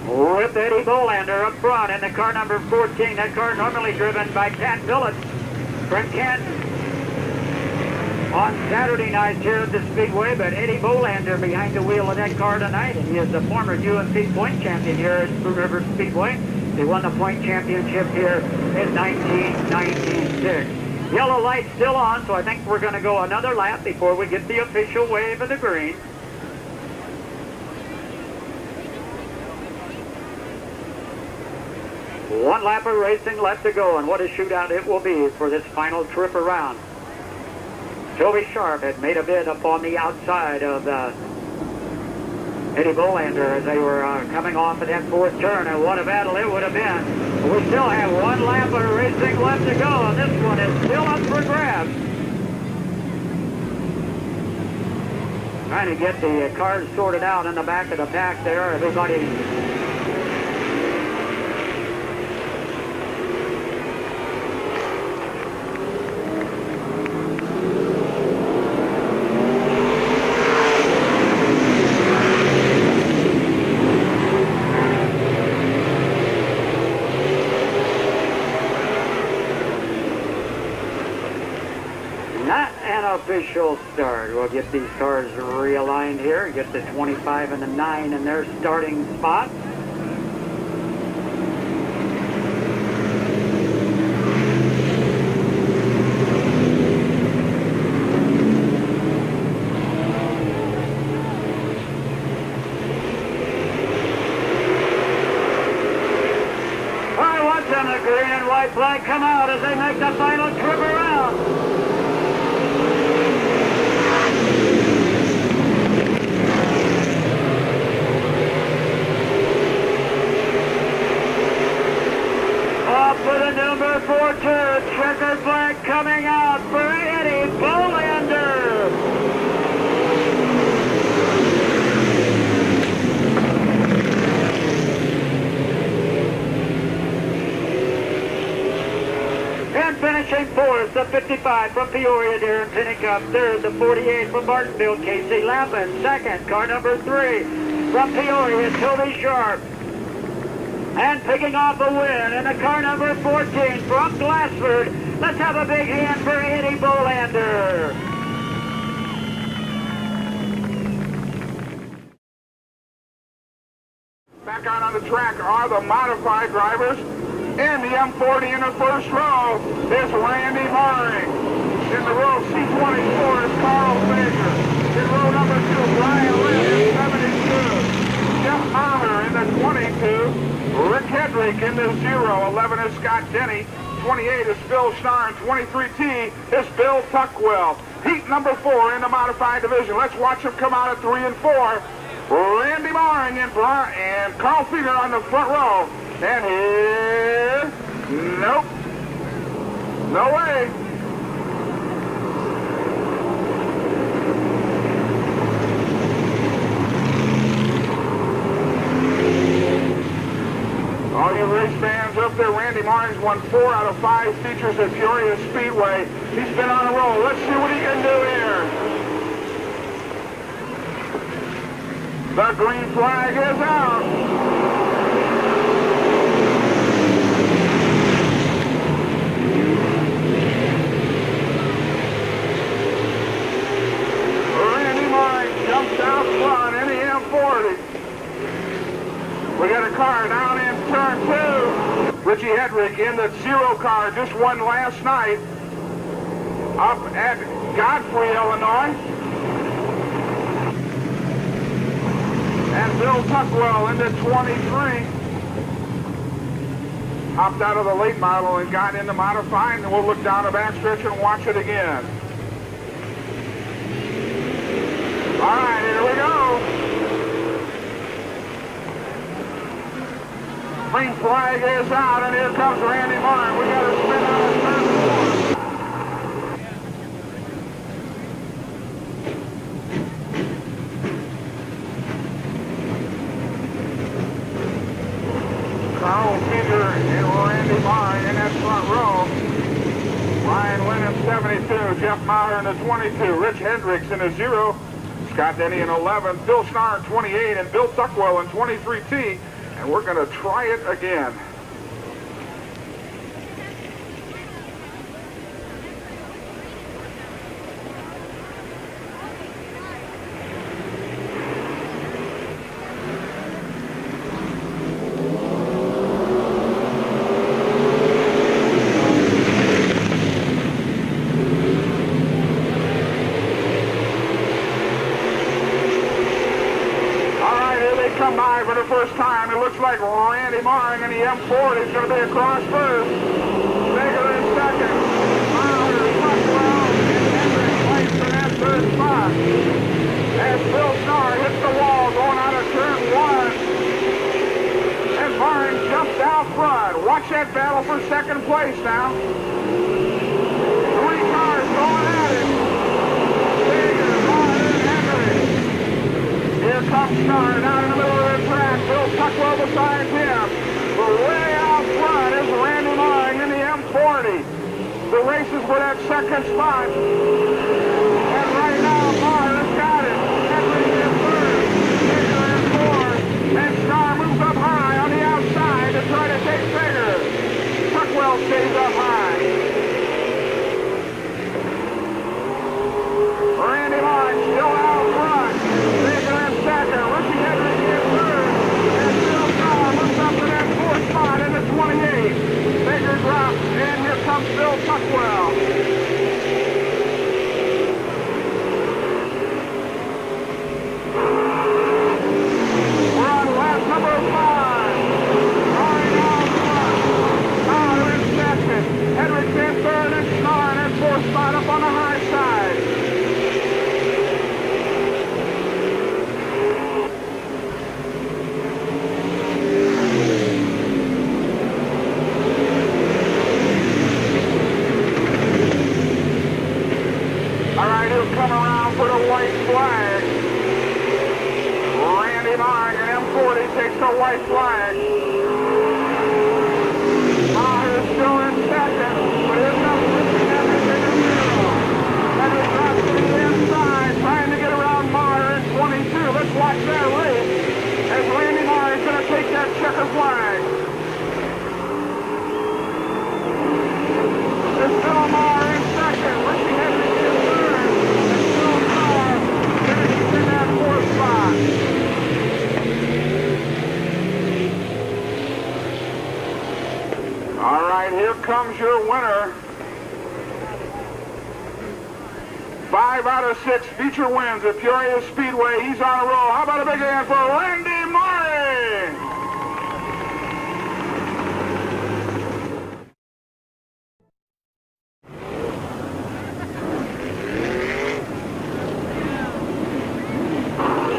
Speaker 1: With Eddie Bolander up front in the car number 14. That car normally driven by Cat Phillips from Canton on Saturday night here at the Speedway, but Eddie Bolander behind the wheel of that car tonight, and he is the former UMP point champion here at Blue River Speedway. He won the point championship here in 1996. Yellow light still on, so I think we're going to go another lap before we get the official wave of the green. One lap of racing left to go, and what a shootout it will be for this final trip around. Toby Sharp had made a bid up on the outside of Eddie Bolander as they were coming off of that 4th turn, and what a battle it would have been. We still have one lap of racing left to go, and this one is still up for grabs. Trying to get the cars sorted out in the back of the pack there. Everybody official start. We'll get these cars realigned here, get the 25 and the 9 in their starting spots. flag come out as they make the final trip around. Off for the number 4 turn, checkered flag coming out for Eddie Bolander. And finishing fourth, the 55 from Peoria, Darren Pinnicup. Third, the 48 from Martinville, Casey Lappin. Second, car number 3 from Peoria, Toby Sharp. And picking off a win in the car number 14 from Glassford. Let's have a big hand for Eddie Bolander.
Speaker 2: Back out on the track are the modified drivers. In the M40 in the first row is Randy Maring. In the row C24 is Carl Fager. In row number 2, Brian Lynn in 72. Jeff Maher in the 22. Rick Hedrick in the 0. 11 is Scott Denny. 28 is Phil Schnarr. And 23T is Bill Tuckwell. Heat number 4 in the modified division. Let's watch them come out at 3 and 4. Randy Maring and Carl Fager on the front row. And here, nope, no way. All you race fans up there, Randy Maring's won 4 out of 5 features at Peoria Speedway. He's been on a roll. Let's see what he can do here. The green flag is out. Jumps out front in the M40. We got a car down in turn 2. Richie Hedrick in the 0 car, just won last night up at Godfrey, Illinois. And Bill Tuckwell in the 23. Hopped out of the late model and got into modified, and we'll look down the backstretch and watch it again. All right, here we go. Green flag is out, and here comes Randy Maring. We got to spin out of turn 4. Carl Fager and Randy Maring in that front row. Brian Lynn in 72, Jeff Maher in the 22, Rich Hendricks in the 0. Scott Denny in 11, Phil Schnarr in 28, and Bill Tuckwell in 23T. And we're going to try it again. Come by for the first time. It looks like Randy Maring in the M40 is going to be across first. Fager in second. Maher, Tuckwell, and Hendrick fights for that third spot. As Phil Schnarr hits the wall going out of turn 1. And Maring jumps out front. Watch that battle for second place now. 3 cars going at it. Fager, Maher, and Hendrick. Here comes Schnarr down in the middle of the track. Bill Tuckwell beside him. But way out front is Randy Maring in the M40. The races for that second spot. And right now, Maher has got it. Hendrick in third. Fager in fourth. And Schnarr moves up high on the outside to try to take Fager. Tuckwell stays up high. Randy Maring still out front. Fager in second. Richie Hedrick in third. And Phil Schnarr moves up to that 4th spot in the 28. Fager drops, and here comes Bill Tuckwell. We're on lap number 5. Maring out front. Maher in second. flag. Randy Marr in M40 takes the white flag. Marr is still in second, but his number is and it's up to the inside, trying to get around Marr in 22. Let's watch that race as Randy Marr is going to take that checker flag. There's still Marr in second. Richie Henry in third. And still Marr finishes in that fourth spot. All right, here comes your winner. 5 out of 6 feature wins at Peoria Speedway. He's on a roll. How about a big hand for Randy Murray?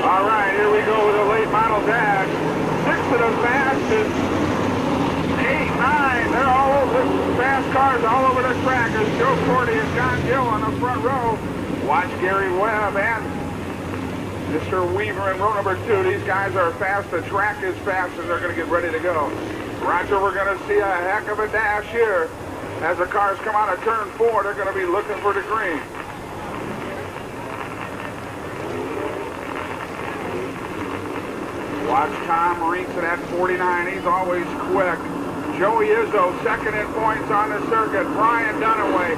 Speaker 2: All right, here we go with a late model dash. 6 of the fastest. 8, 9. They're all over. Fast cars all over the track. There's Joe Cordy and John Gill on the front row. Watch Gary Webb and Mr. Weaver in row number 2. These guys are fast. The track is fast, and they're going to get ready to go. Roger, we're going to see a heck of a dash here. As the cars come out of turn 4, they're going to be looking for the green. Watch Tom Rinks in that 49. He's always quick. Joey Izzo, second in points on the circuit. Brian Dunaway,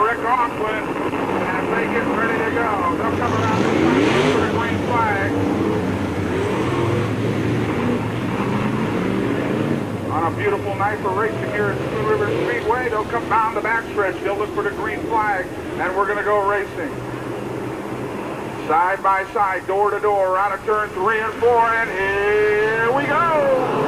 Speaker 2: Rick Auckland, as they get ready to go. They'll come around this time for the green flag. On a beautiful night for racing here at Spoon River Speedway, they'll come down the backstretch. They'll look for the green flag, and we're going to go racing. Side by side, door to door, out of turn 3 and 4, and here we go!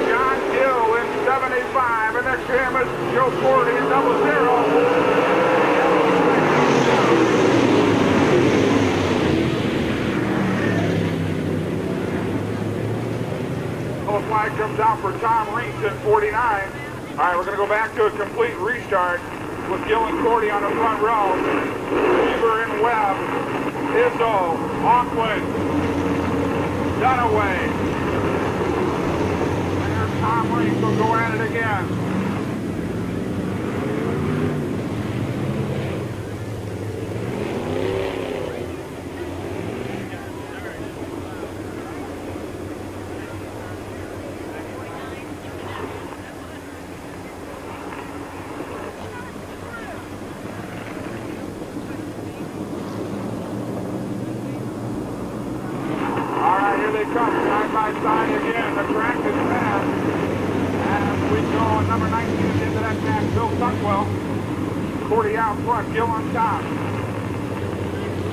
Speaker 2: John Gill in 75, and next to him is Joe Cordy in 00. The flag comes out for Tom Rinks in 49. All right, we're going to go back to a complete restart with Gill and Cordy on the front row. Weaver and Webb, Izzo, Auckland, Dunaway. Tom Rinks will go at it again. All right, here they come, side by side again. The track is fast. As we go, number 19 is into that track, Bill Tuckwell. Cordy out front, Gill on top.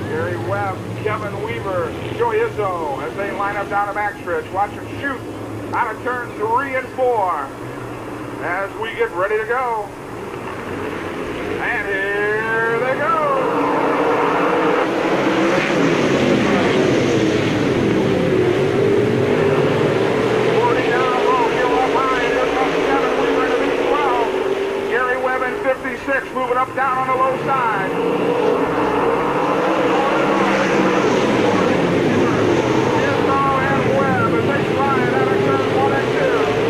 Speaker 2: Gary Webb, Kevin Weaver, Joey Izzo as they line up down the backstretch. Watch them shoot out of turn 3 and 4 as we get ready to go. And here they go. Gary Webb in 56, moving up down on the low side. Izzo and Webb as they slide out of turn 1 and 2.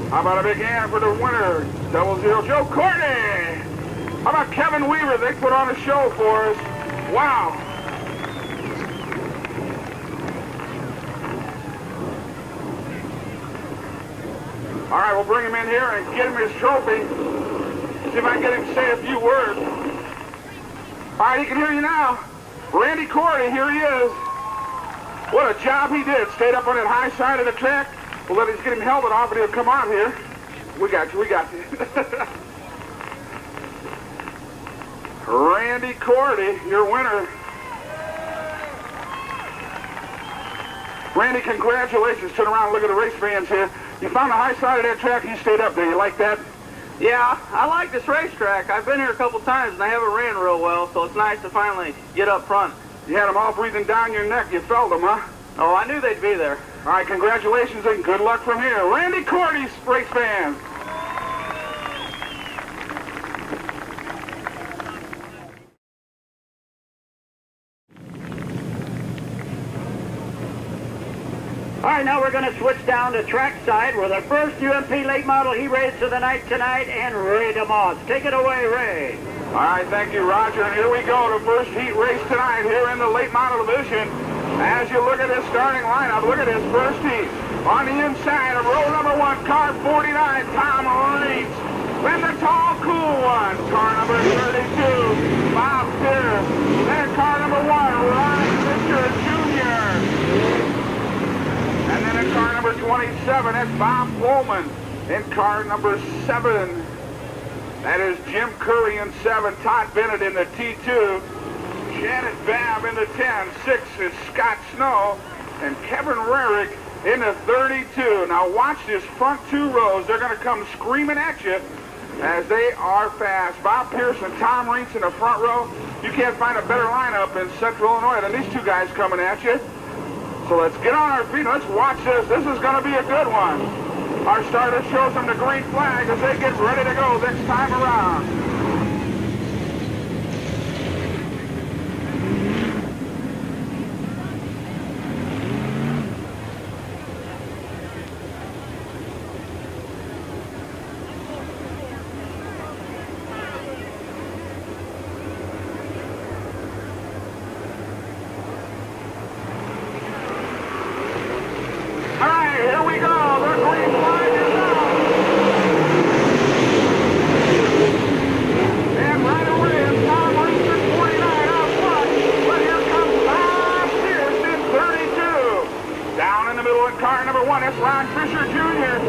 Speaker 2: How about a big hand for the winner, 00 Joe Courtney? How about Kevin Weaver? They put on a show for us. Wow. All right, we'll bring him in here and get him his trophy. See if I can get him to say a few words. All right, he can hear you now. Randy Cordy, here he is. What a job he did. Stayed up on that high side of the track. We'll let him get him helmet off and he'll come out here. We got you, we got you. Randy Cordy, your winner. Randy, congratulations. Turn around and look at the race fans here. You found the high side of that track and you stayed up there. You like that?
Speaker 3: Yeah, I like this racetrack. I've been here a couple times and I haven't ran real well, so it's nice to finally get up front.
Speaker 2: You had them all breathing down your neck. You felt them, huh?
Speaker 3: Oh, I knew they'd be there.
Speaker 2: All right, congratulations and good luck from here. Randy Cordy, race fans.
Speaker 1: All right, now we're going to switch down to trackside with our first UMP late model he raced of the night tonight, and Ray DeMoss. Take it away, Ray.
Speaker 2: All right, thank you, Roger. And here we go, the first heat race tonight here in the late model division. As you look at this starting lineup, look at this first heat. On the inside of row number 1, car 49, Tom Reitz. Then the tall, cool one, car number 32, Bob Pierce. Then car number 1, Ron Fisher Jr. And then in car number 27, that's Bob Pullman. In car number 7, that is Jim Curry in 7, Todd Bennett in the T2, Janet Babb in the 10, 6 is Scott Snow, and Kevin Rarick in the 32. Now watch this front 2 rows. They're going to come screaming at you as they are fast. Bob Pierce and Tom Reitz in the front row. You can't find a better lineup in Central Illinois than these 2 guys coming at you. So let's get on our feet. Let's watch this. This is going to be a good one. Our starter shows them the green flag as they get ready to go next time around. Car number 1, that's Ron Fisher Jr.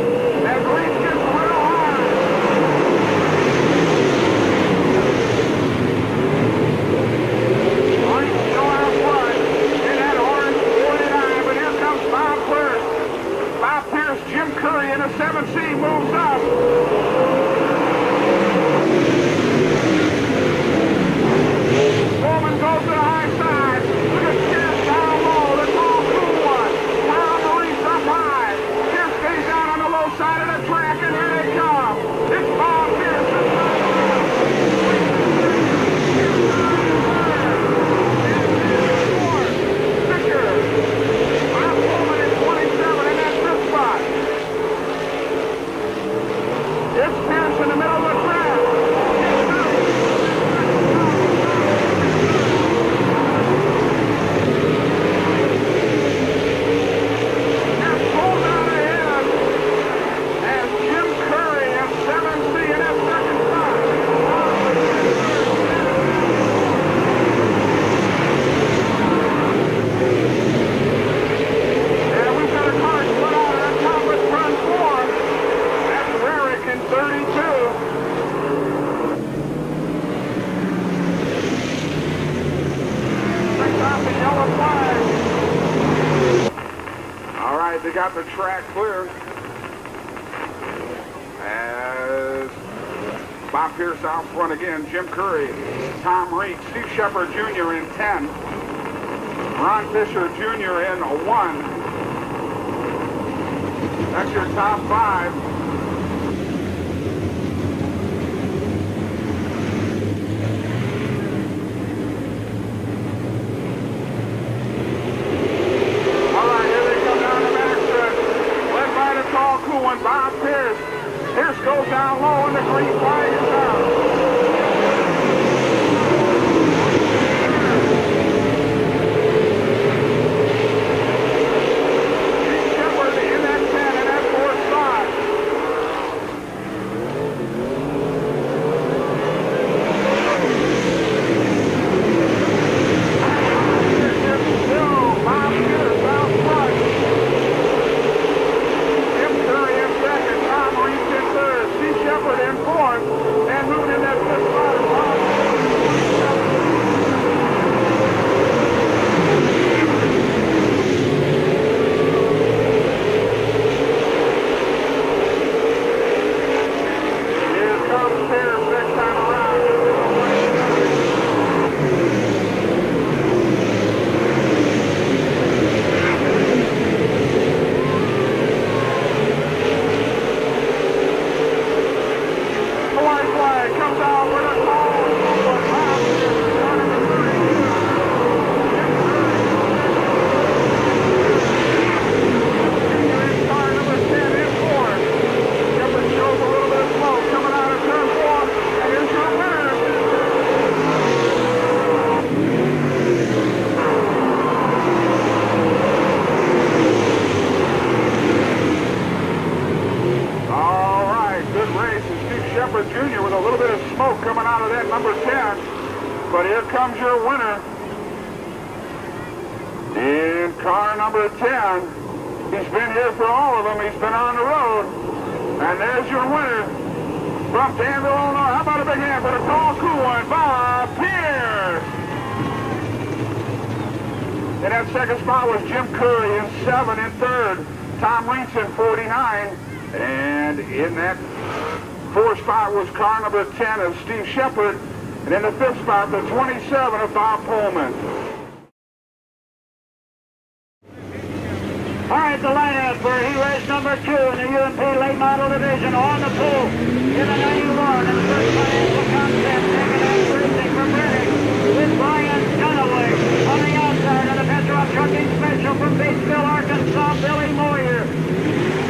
Speaker 2: That green gets real hard. Reitz still out front in that orange 49, but here comes Bob Pierce. Bob Pierce, Jim Curry in a 7C moves up. Bowman goes to the high side. Look at Pierce down low. The tall, cool one. Up high. Pierce stays down on the low side of the track, and here they come. It's Bob Pierce. Fisher. Bob Pullman in 27, and that's this spot. It's Pierce in the middle of the track. They got the track clear as Bob Pierce out front again. Jim Curry, Tom Reitz, Steve Shepard Jr. in 10, Ron Fisher Jr. in 1. That's your top 5. Bob Pierce goes down low and the green flag is out. Shepard in that 10 in that fourth spot. Still 5 years out front. Jim Curry in second, Tom Reese in third, Steve Shepard in fourth, and moving in that fifth spot is Bob. Here comes Pierce next time around. The white flag comes out with a call. But Bob Pierce is running the 32. In car number 10 in fourth. Shepard shows a little bit of smoke coming out of turn 4. And here's your winner. All right, good race. And Steve Shepard Jr. with a little bit of smoke coming out of that number 10. But here comes your winner. In car number 10. He's been here for all of them. He's been on the road. And there's your winner from Danville, Illinois. How about a big hand for the tall, cool one, Bob Pierce? In that second spot was Jim Curry in 7. In third, Tom Reese in 49. And in that fourth spot was car number 10 of Steve Shepard. And in the fifth spot, the 27 of Bob Pullman.
Speaker 1: All right, the lineup for heat race number 2 in the UMP late model division on the pool in the 91 and the first financial concept taking out racing from Reading with Brian Dunaway on the outside of the Petrol Trucking Special from Batesville, Arkansas, Billy Moyer.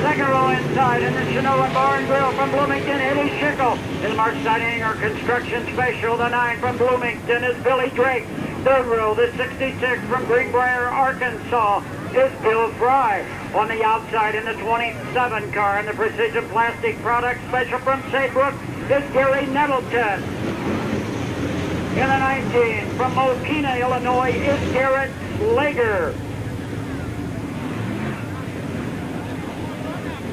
Speaker 1: Second row inside in the Chinoa Bar and Grill from Bloomington, Eddie Schickel. In the Mark Steininger Construction Special, the 9 from Bloomington is Billy Drake. Third row, the 66 from Greenbrier, Arkansas, is Bill Fry. On the outside in the 27 car in the Precision Plastic Products Special from Saybrook is Gary Nettleton. In the 19 from Mokina, Illinois is Garrett Slager.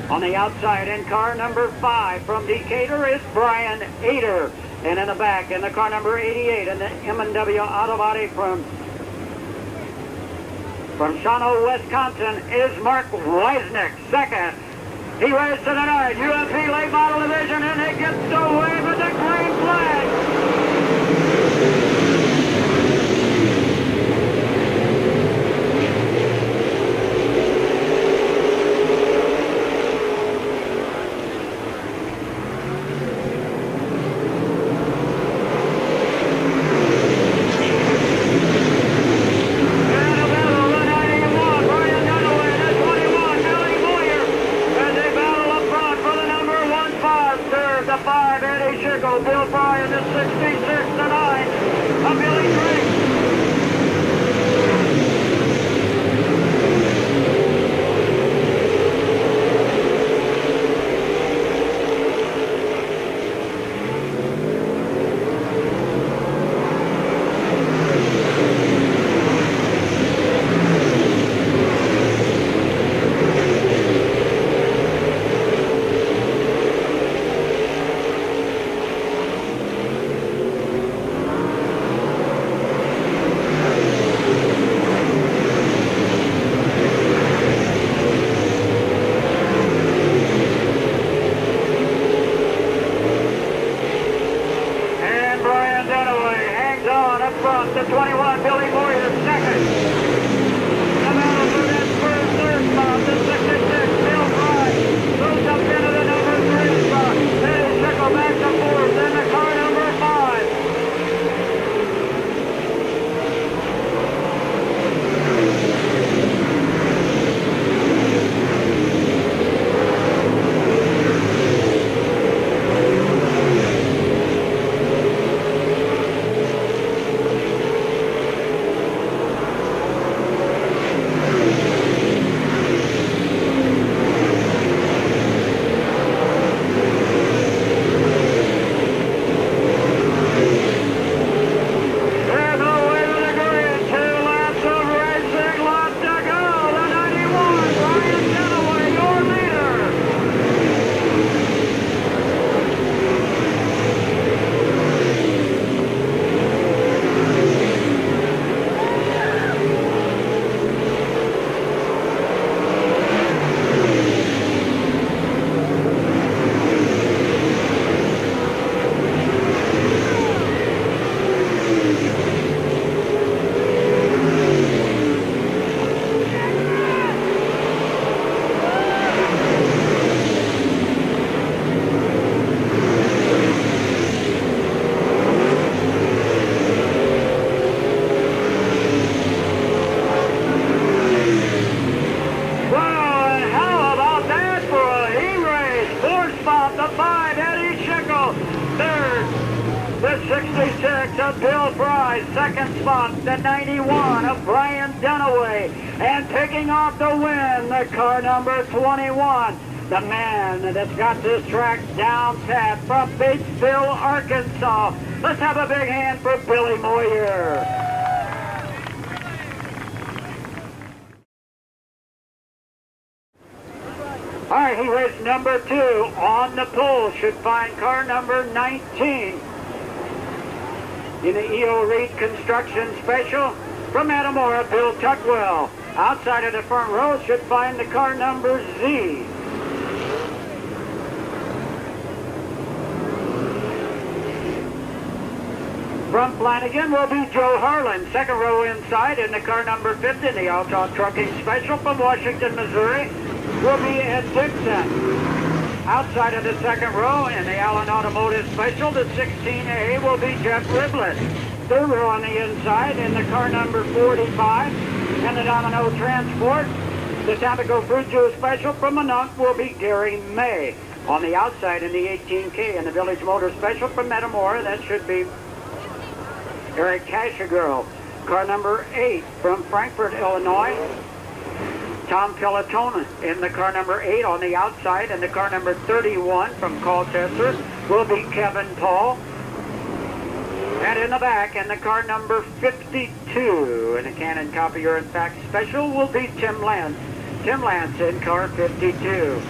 Speaker 1: On the outside in car number 5 from Decatur is Brian Ader. And in the back in the car number 88 in the M&W Auto Body from Shawano, Wisconsin is Mark Weisnick. Second. He raced to the 9 UMP late model division and it gets away with the green flag. The 5, Eddie Schickel, Bill Fry in the 66, the 9, of Billy Drake. The 21, Billy Moyer, second. The battle for that first third spot, the 66, Bill Fry, moves up into the number 3 spot. Eddie Schickel back to 4th, then the car number 5. Fourth spot, the 5, Eddie Schickel. Third, the 66 of Bill Fry. Second spot, the 91 of Brian Dunaway. And picking off the win, the car number 21. The man that's got this track down pat from Batesville, Arkansas. Let's have a big hand for Billy Moyer. All right, he raced number 2 on the pole. Should find car number 19 in the E.O. Reed Construction Special from Metamora, Bill Tuckwell. Outside of the front row should find the car number Z. From Flanagan will be Joe Harlan. Second row inside in the car number 50 in the Outlaw Trucking Special from Washington, Missouri will be Ed Dixon. Outside of the second row in the Allen Automotive Special, the 16A will be Jeff Riblett. Third row on the inside in the car number 45 and the Domino Transport. The Tampico Fruit Juice Special from Minot will be Gary May. On the outside in the 18K in the Village Motor Special from Metamora, that should be Eric Cashagirl. Car number 8 from Frankfort, Illinois, Tom Pelotona. In the car number 8 on the outside, and the car number 31 from Colchester will be Kevin Paul. And in the back, in the car number 52 in the Canon Copier and Fax Special will be Tim Lance. Tim Lance in car 52.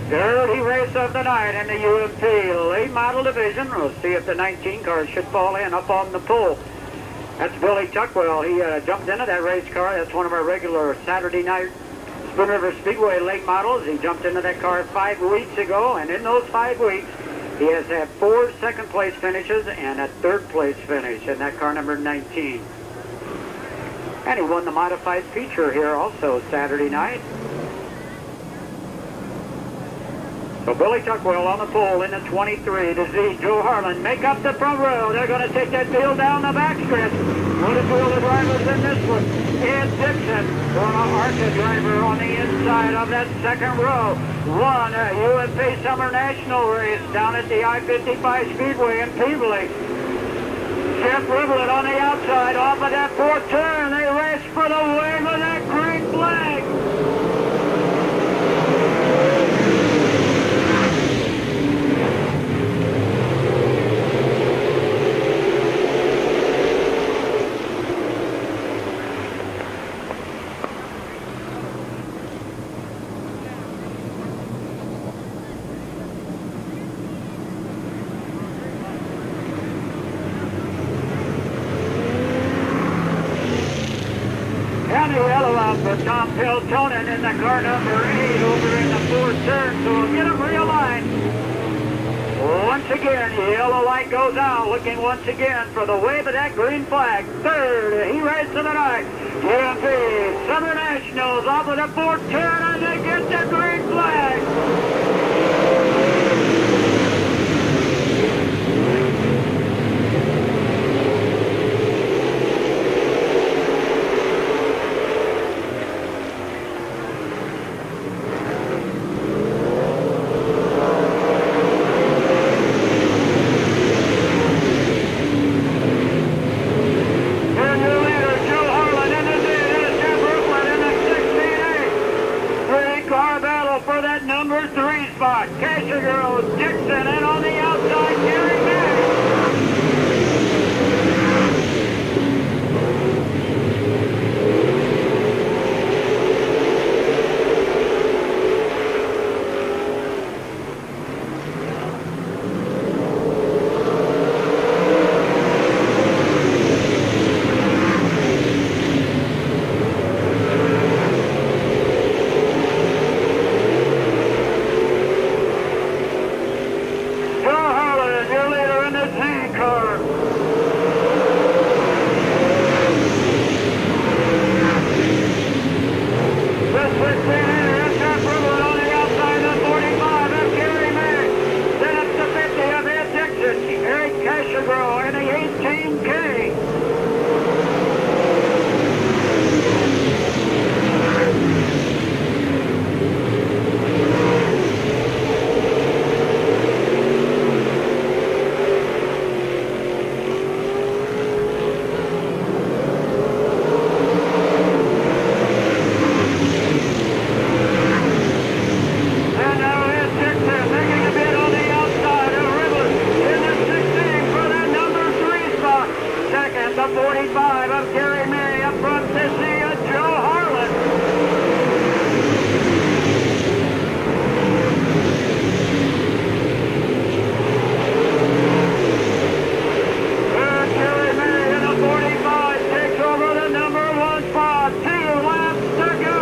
Speaker 1: Dirty race of the night in the UMP late model division. We'll see if the 19 cars should fall in up on the pole. That's Billy Tuckwell. He jumped into that race car. That's one of our regular Saturday night Spoon River Speedway late models. He jumped into that car 5 weeks ago, and in those 5 weeks, he has had 4 second place finishes and a third place finish in that car number 19. And he won the modified feature here also Saturday night. So Billy Tuckwell on the pole in the 23 to Z. Joe Harlan make up the front row. They're going to take that field down the back stretch. One of the drivers in this one. Ed Dixon, former ARCA driver on the inside of that second row. Won a UMP Summer National race down at the I-55 Speedway in Peebly. Jeff Riblett on the outside off of that fourth turn. They race for the wave of that green flag. For Tom Peltonen in the car number 8 over in the fourth turn, so we'll get him realigned. Once again, the yellow light goes out, looking once again for the wave of that green flag. Third, he rides to the night. UMP Summer Nationals off of the fourth turn, and they get the green flag. Number 3 the 45 of Gary May up front to see Joe Harlan. Gary May in the 45 takes over the number 1 spot. 2 laps to go.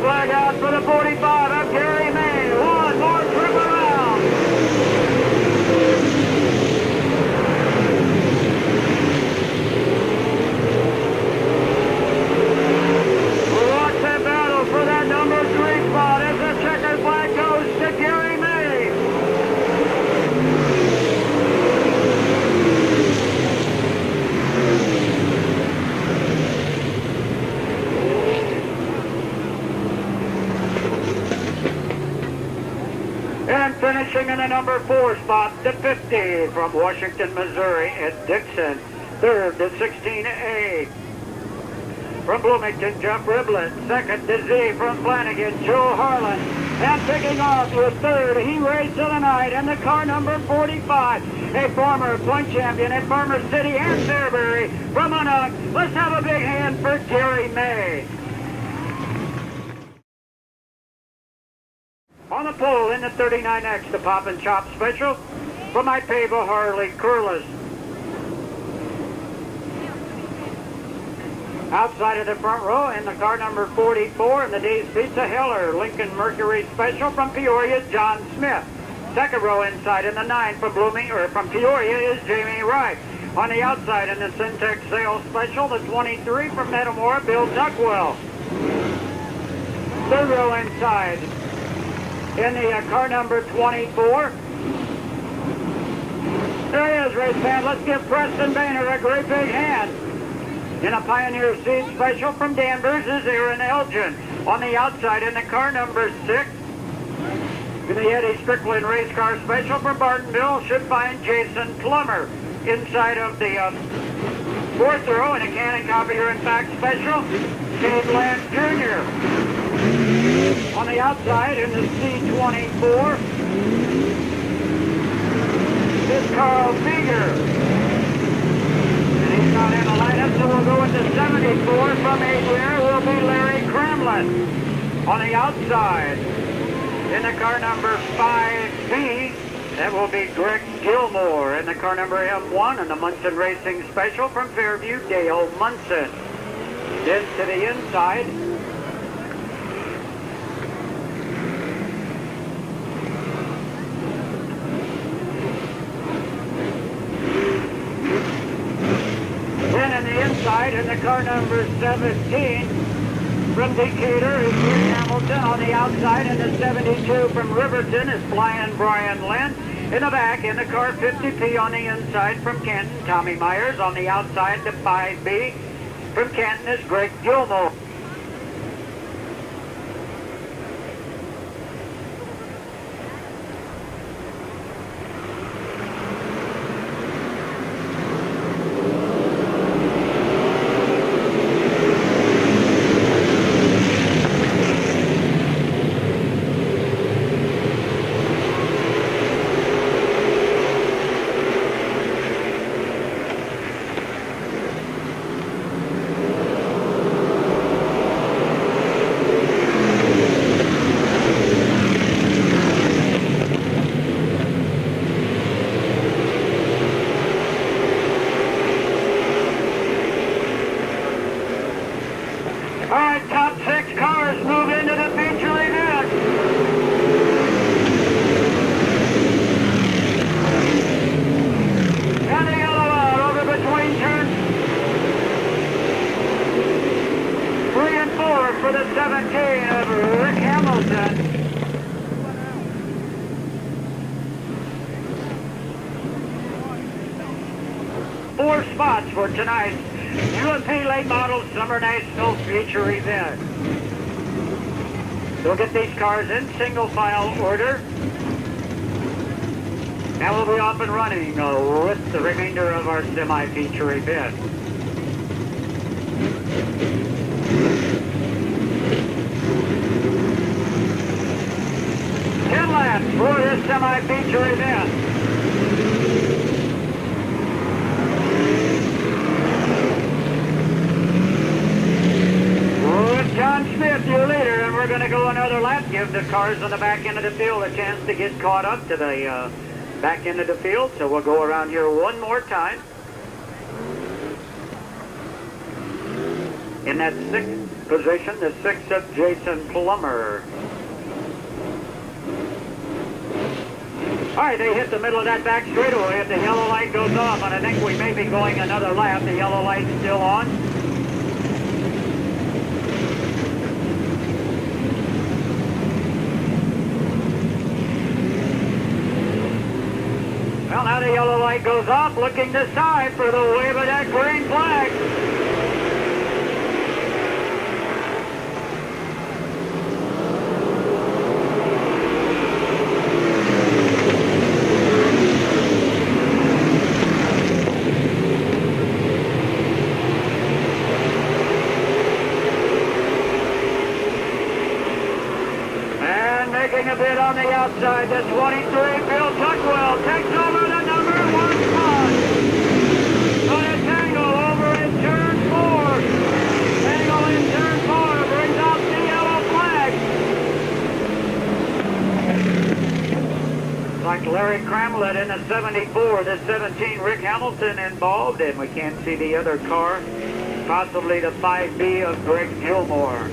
Speaker 1: Flag out for the 45 of Gary May. One more trip around. What's the battle for that number 3 spot as the checkered flag goes to Gary May. And finishing in the number 4 spot, the 50 from Washington, Missouri, Ed Dixon. Third, the 16A from Bloomington, Jeff Riblett. Second, the Z from Flanagan, Joe Harlan. And picking off with third, he raced of the night in the car number 45, a former point champion at Farmer City and Fairbury from Monarch. Let's have a big hand for Gary May. On the pole in the 39X, the Pop and Chop Special from Ipava Harley Curlis. Outside of the front row in the car number 44 in the D's Pizza Heller Lincoln Mercury Special from Peoria, John Smith. Second row inside in the 9 from Peoria is Jamie Wright. On the outside in the Syntex Sales Special, the 23 from Metamora, Bill Duckwell. Third row inside in the car number 24. There he is, race fan. Let's give Preston Boehner a great big hand. In a Pioneer Seed Special from Danvers is Aaron Elgin. On the outside in the car number 6, in the Eddie Strickland Race Car Special from Bartonville, should find Jason Plummer. Inside of the 4th row in a Canon Copier and Fax Special, Dave Lance Jr. On the outside in the C24 is Carl Feger. And he's not in the lineup, so we'll go into 74 from 8 where will be Larry Kremlin. On the outside in the car number 5B, that will be Greg Gilmore. In the car number M1 and the Munson Racing Special from Fairview, Dale Munson. Then to the inside, in the car number 17 from Decatur is Greg Hamilton. On the outside in the 72 from Riverton is Brian Lynn. In the back in the car 50P on the inside from Canton, Tommy Myers. On the outside the 5B from Canton is Greg Gilmore. All right, top 6 cars move into the feature event. And the yellow out over between turns 3 and 4 for the 17 of Rick Hamilton. Four spots for tonight's UMP Late Model Summer National Feature event. We'll get these cars in single file order, and we'll be off and running with the remainder of our semi-feature event. semi-feature event. With John Smith, your leader, and we're going to go another lap, give the cars on the back end of the field a chance to get caught up to the back end of the field. So we'll go around here one more time. In that sixth position, the sixth of Jason Plummer. All right, they hit the middle of that back straightaway. If the yellow light goes off, and I think we may be going another lap, the yellow light's still on. Well, now the yellow light goes off, looking this side for the wave of that green flag. A bit on the outside, the 23, Bill Tuckwell takes over the number 1 spot. On a tangle over in turn 4. Tangle in turn 4 brings out the yellow flag. Like Larry Cramlett in the 74, the 17, Rick Hamilton involved, and we can't see the other car, possibly the 5B of Greg Gilmore.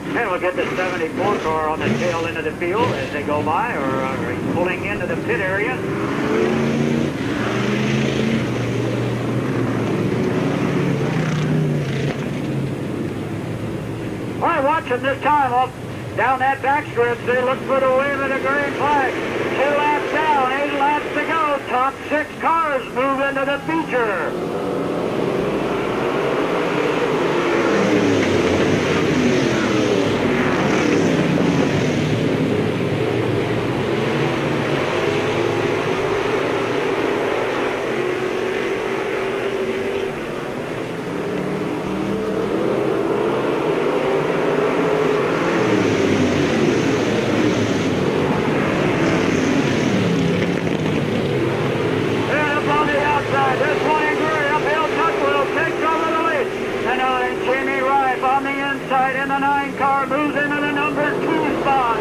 Speaker 1: And we'll get the 74 car on the tail end of the field as they go by, or pulling into the pit area. All right, watch them this time off down that back stretch. They look for the wave of the green flag. 2 laps down, 8 laps to go. Top 6 cars move into the feature. And the 9 car moves into the number 2 spot.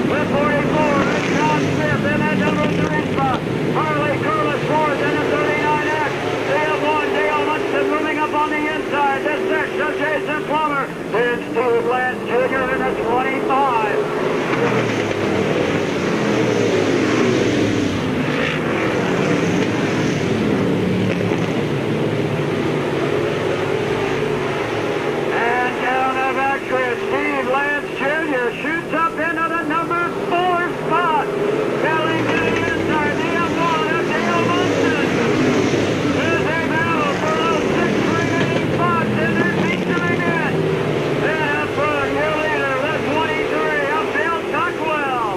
Speaker 1: With 44, it's John Smith in that number 3 spot. Harley Curlis fourth in the 39X. They have one, Dale Munson moving up on the inside. The 6 of Jason Plummer. Then Steve Lance Jr. in the 25. Steve Lance Jr. shoots up into the number 4 spot. Belling to the inside, the M1 of Dale Munson. As they battle for those 6 remaining spots in their feature event. And for your leader, the 23 of Bill Tuckwell.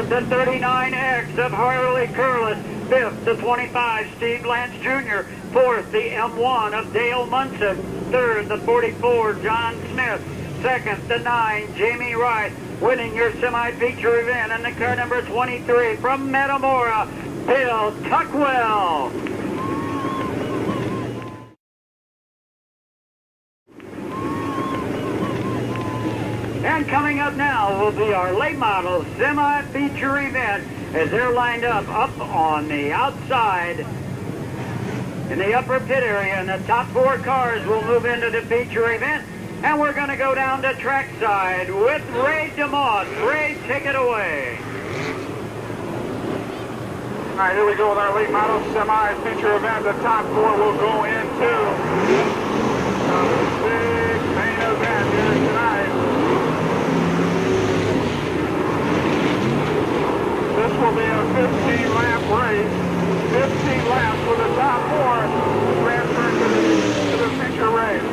Speaker 1: The 39X of Harley Curlis, 5th, the 25, Steve Lance Jr., 4th, the M1 of Dale Munson, 3rd, the 44, John Smith, second, the 9, Jamie Wright, winning your semi-feature event in the car number 23 from Metamora, Bill Tuckwell. And coming up now will be our late model semi-feature event as they're lined up on the outside in the upper pit area, and the top 4 cars will move into the feature event. And we're going to go down to trackside with Ray DeMoss. Ray, take it away.
Speaker 2: All right, here we go with our late model semi-feature event. The top 4 will go into the big main event here tonight. This will be a 15-lap race. 15 laps with the top 4 transferred to the feature race.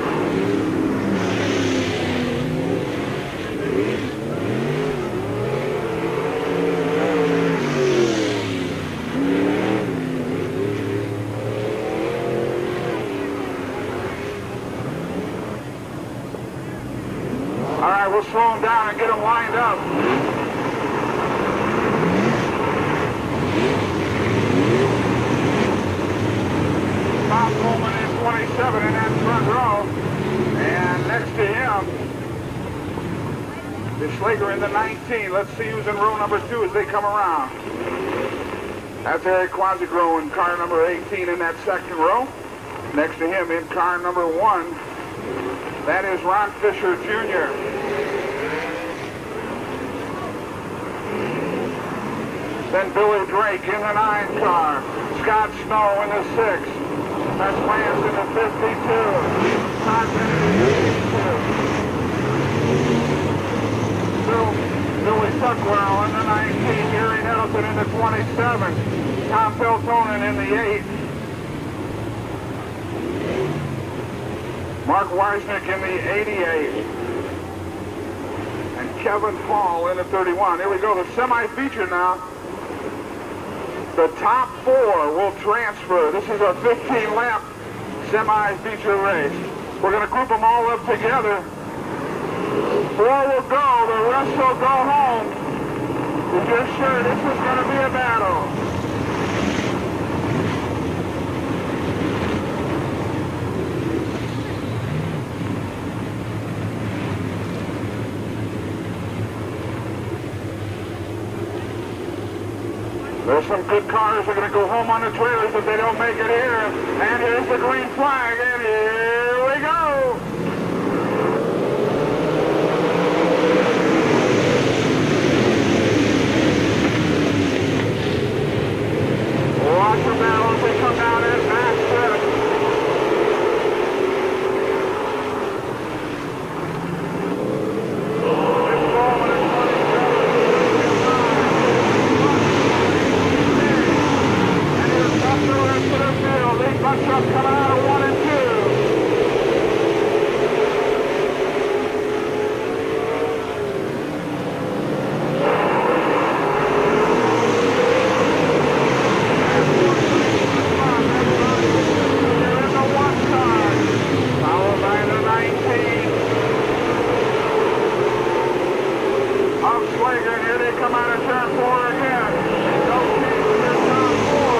Speaker 2: All right, we'll slow them down and get them lined up. Bob Coleman in 27 in that front row. And next to him is Schlager in the 19. Let's see who's in row number 2 as they come around. That's Eric Quasigro in car number 18 in that second row. Next to him in car number 1, that is Ron Fisher Jr. Then Billy Drake in the 9 car. Scott Snow in the 6. That's Lance in the 52. Todd Bennett in the 52. Billy Tuckwell in the 19. Gary Nettleton in the 27. Tom Peltonen in the 8. Mark Weisnick in the 88. And Kevin Hall in the 31. Here we go, the semi-feature now. The top 4 will transfer. This is a 15-lap semi-feature race. We're going to group them all up together. 4 will go, the rest will go home. We're just sure this is going to be a battle. There's some good cars that are going to go home on the trailers if they don't make it here. And here's the green flag, and here we go. Watch the battle as they come down at max speed. Truck coming out of 1 and 2. They're in the 1 car, followed by the 19. Of Schlager, and here they come out of turn 4 again. No change in their top 4.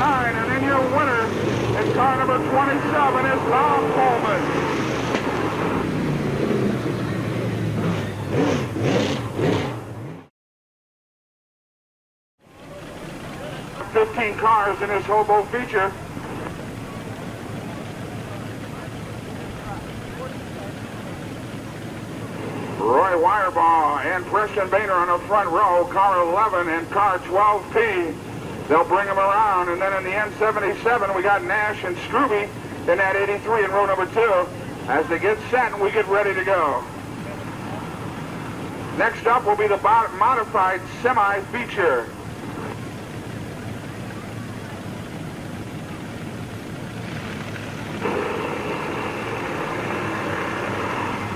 Speaker 2: 9, and then your winner in car number 27 is Tom Coleman. 15 cars in this Hobo feature. Roy Wireball and Preston Boehner on the front row, car 11 and car 12P. They'll bring them around, and then in the N77 we got Nash and Scrooby in that 83 in row number 2 as they get set and we get ready to go. Next up will be the modified semi feature.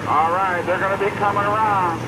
Speaker 2: All right, they're going to be coming around.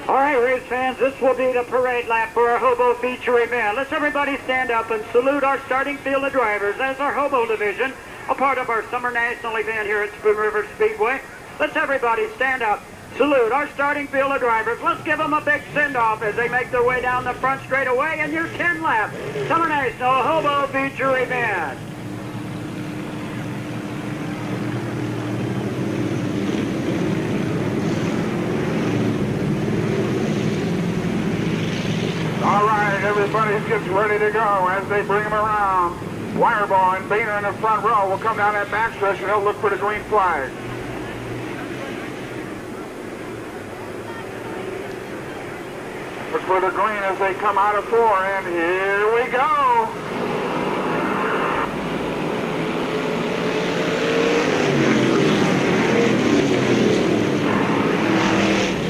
Speaker 1: All right, race fans, this will be the parade lap for our Hobo feature event. Let's everybody stand up and salute our starting field of drivers as our Hobo division, a part of our summer national event here at Spoon River Speedway. Let's everybody stand up, salute our starting field of drivers. Let's give them a big send-off as they make their way down the front straightaway in your 10-lap summer national Hobo feature event.
Speaker 2: All right, everybody gets ready to go as they bring them around. Wireball and Boehner in the front row will come down that backstretch and they'll look for the green flag. Look for the green as they come out of 4, and here we go.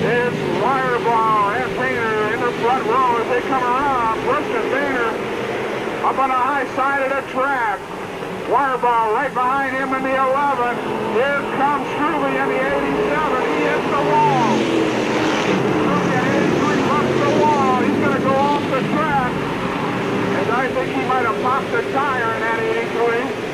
Speaker 2: It's Wireball and Boehner in the front row as they come around. Preston Boehner up on the high side of the track. Wireball right behind him in the 11. Here comes Scrooby in the 87. He hits the wall. Scrooby at 83 bumps the wall. He's going to go off the track. And I think he might have popped a tire in that 83.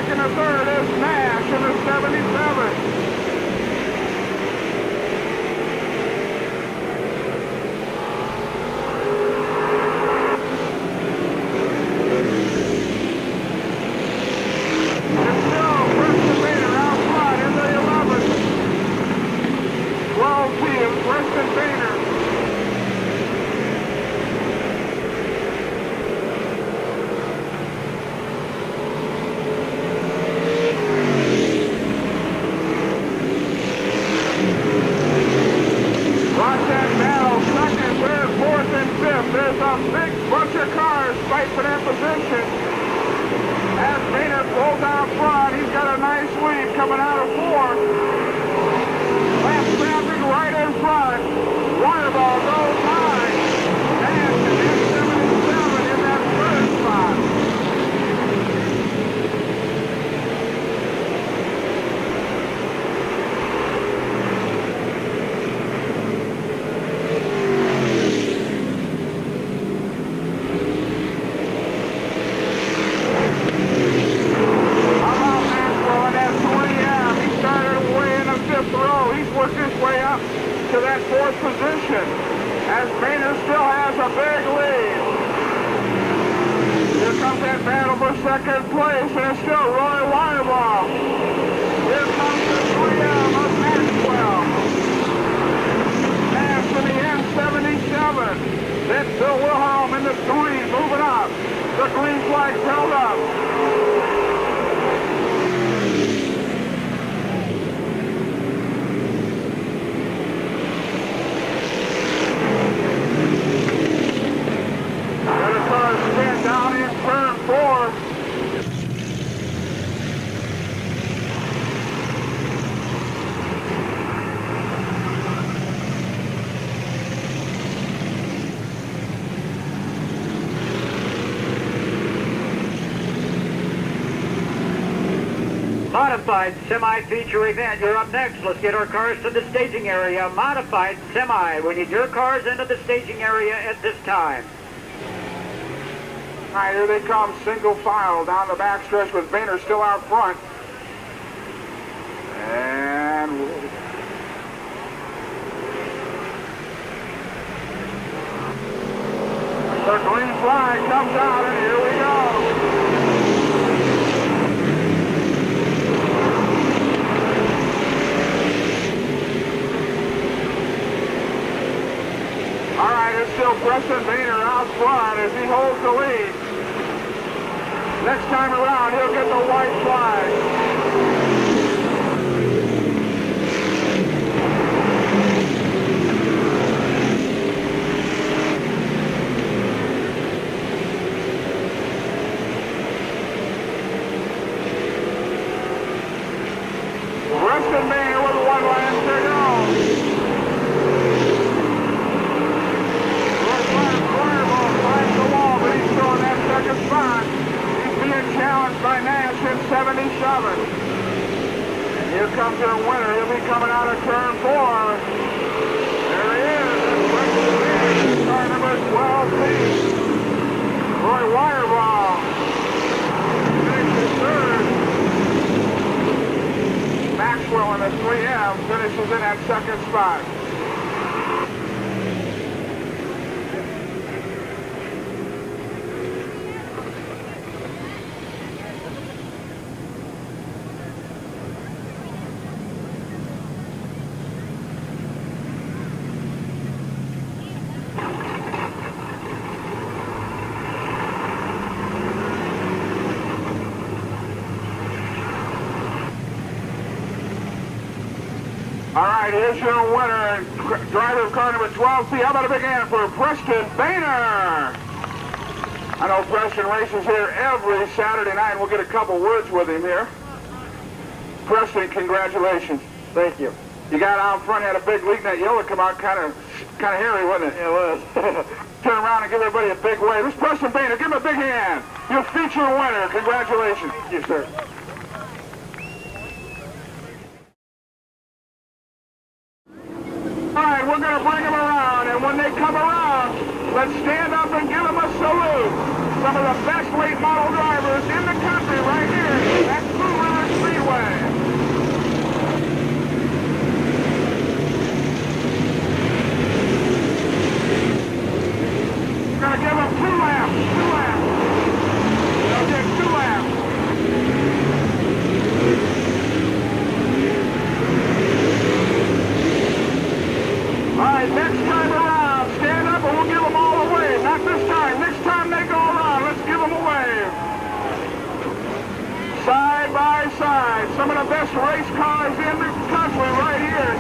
Speaker 2: In the third is Nash in the 77. It's still Preston Boehner out front in the 11. 12 is Preston Boehner. There's a big bunch of cars fighting for that position. As Boehner pulls out front, he's got a nice lead coming out of 4. Last traffic right in front. Wireball goes high. Nash in 77 in that third spot. Worked his way up to that 4th position as Boehner still has a big lead. Here comes that battle for second place, and it's still Roy Wireball. Here comes the 3M of Maxwell. Nash in the N77. Then Bill Wilhelm in the 3, moving up. The green flag's held up. Stand down in turn 4.
Speaker 1: modified semi-feature event. You're up next. Let's get our cars to the staging area. Modified semi. We need your cars into the staging area at this time.
Speaker 2: All right, here they come, single file down the backstretch with Boehner still out front. And the green flag comes out, and here we go. All right, it's still Preston Boehner out front as he holds the lead. Next time around, he'll get the white flag. Preston Boehner with one lap to go. Fireball finds the wall, but he's still in that second spot. He's being challenged by Nash in 77. And here comes their winner. He'll be coming out of turn 4. There he is. That's Preston Boehner, car number 12B. Roy Wireball finishes third. Maxwell in the 3M finishes in that second spot. All right, here's your winner, driver of car number 12C. How about a big hand for Preston Boehner? I know Preston races here every Saturday night. We'll get a couple words with him here. Preston, congratulations.
Speaker 1: Thank you.
Speaker 2: You got out front, had a big leak, and that yellow come out kind of hairy, wasn't it?
Speaker 1: It was.
Speaker 2: Turn around and give everybody a big wave. This is Preston Boehner. Give him a big hand. Your feature winner. Congratulations.
Speaker 1: Thank you, sir.
Speaker 2: All right, we're going to bring them around, and when they come around, let's stand up and give them a salute. Some of the best late model drivers in the country right here at Blue River Speedway. We're going to give them 2 laps. They'll get 2 laps. All right, next time around, stand up and we'll give them all a wave. Not this time. Next time they go around, let's give them a wave. Side by side, some of the best race cars in the country right here.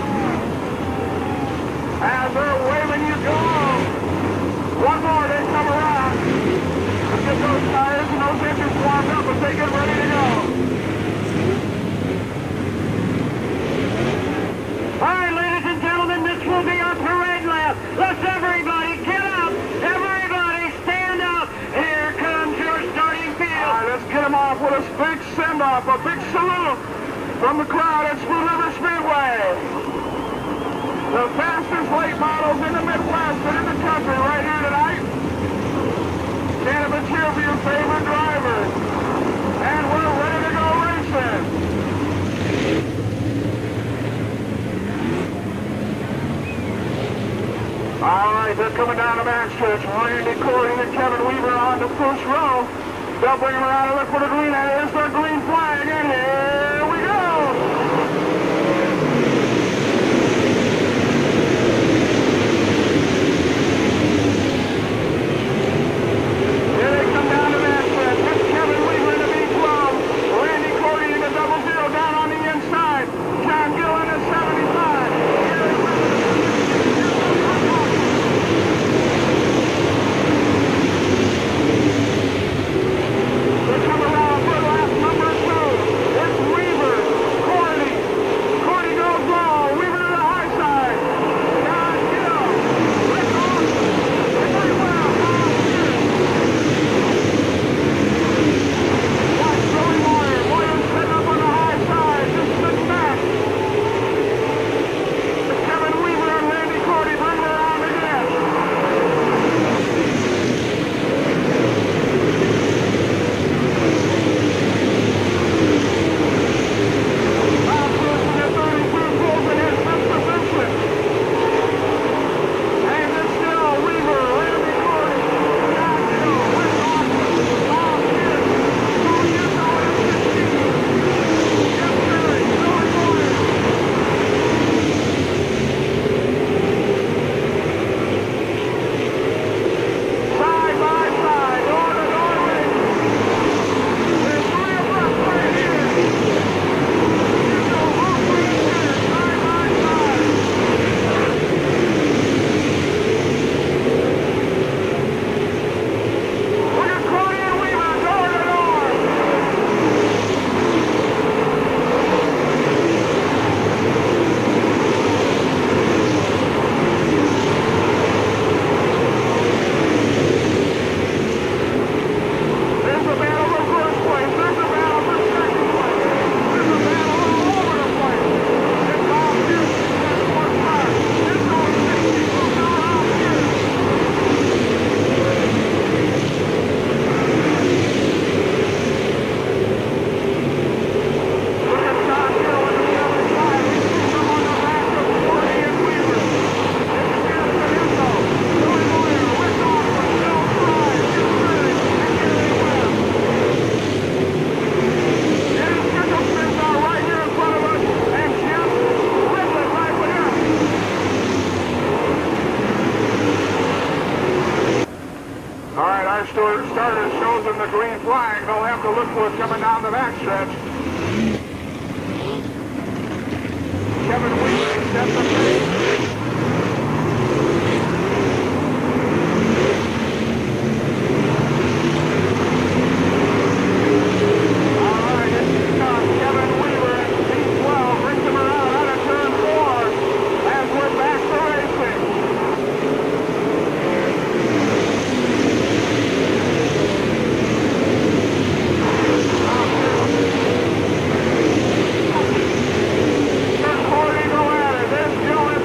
Speaker 2: As they're waving you go. One more, they come around. Let's get those tires and those engines warmed up as they get ready to go.
Speaker 1: All right, ladies and gentlemen, this will be our parade lap. Let's everybody get up. Everybody stand up. Here comes your starting field.
Speaker 2: All right, let's get them off with a big send-off, a big salute from the crowd at Blue River Speedway. The fastest late models in the Midwest and in the country right here tonight. Stand up and cheer for your favorite drivers. And we're ready to go racing. All right, they're coming down the backstretch. Randy Corey and Kevin Weaver on the first row. They'll bring them around and look for the green. That is their green flag, and here we go. Here they come down the backstretch. That's Kevin Weaver in the V12. Randy Corey in the 00 down on the inside. John Gill in the 75. They come around for lap number 2. starter shows them the green flag. They'll have to look for it coming down the backstretch. Kevin Wheeler sets the pace. There's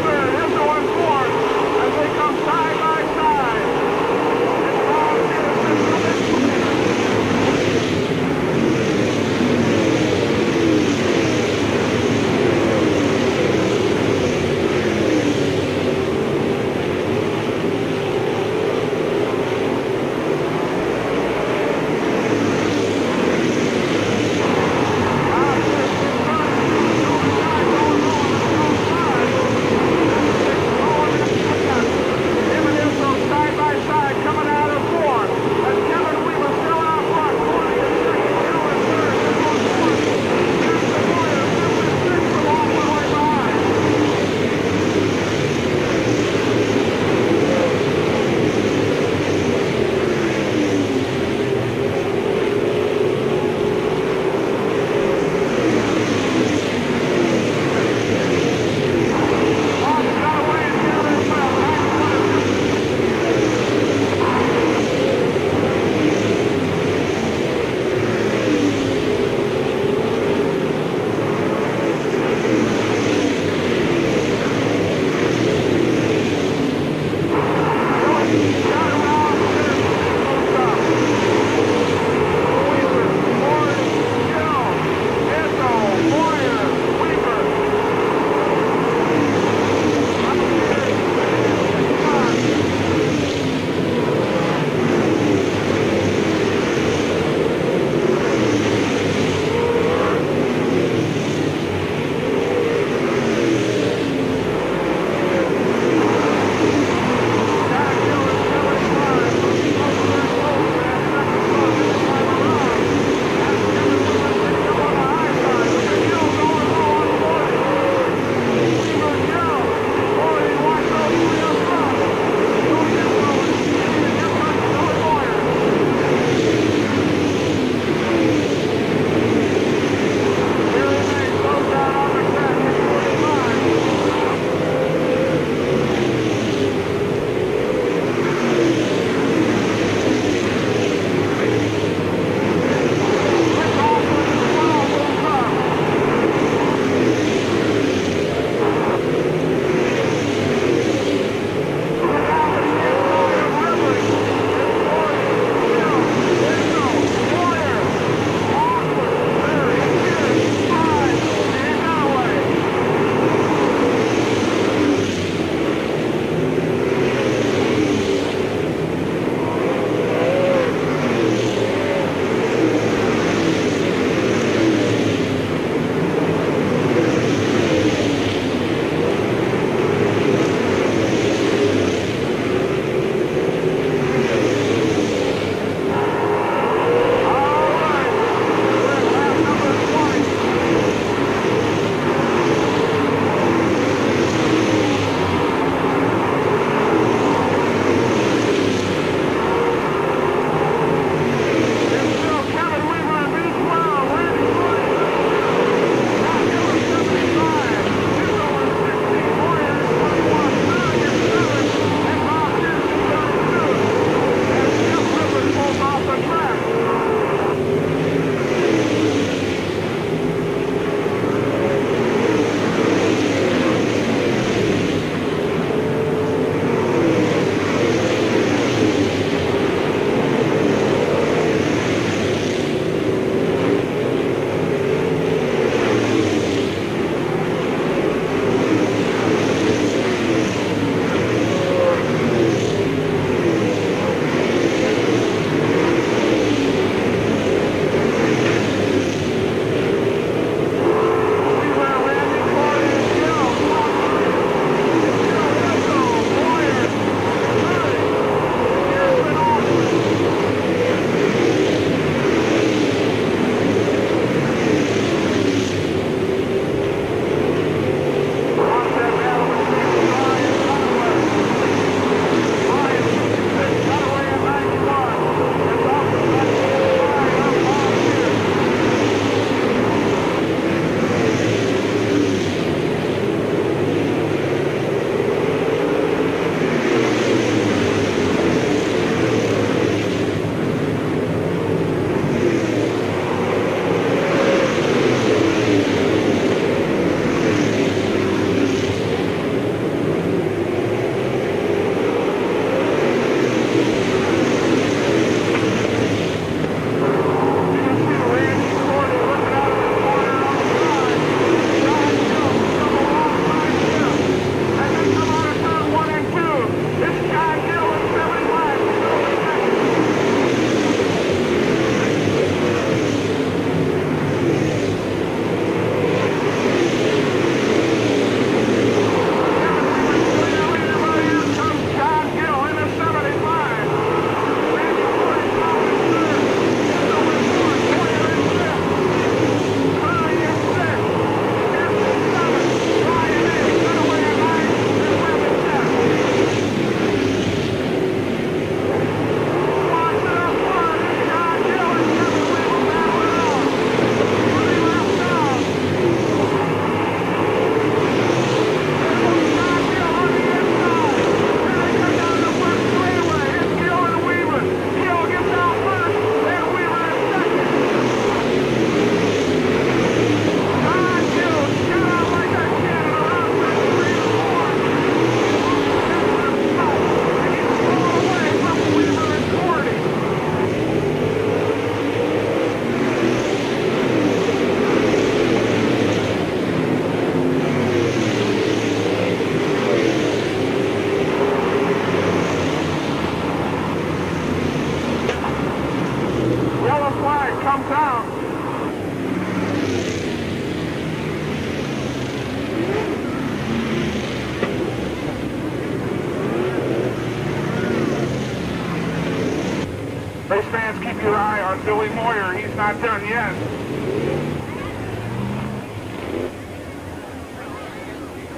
Speaker 2: fans, keep your eye on Billy Moyer. He's not done yet.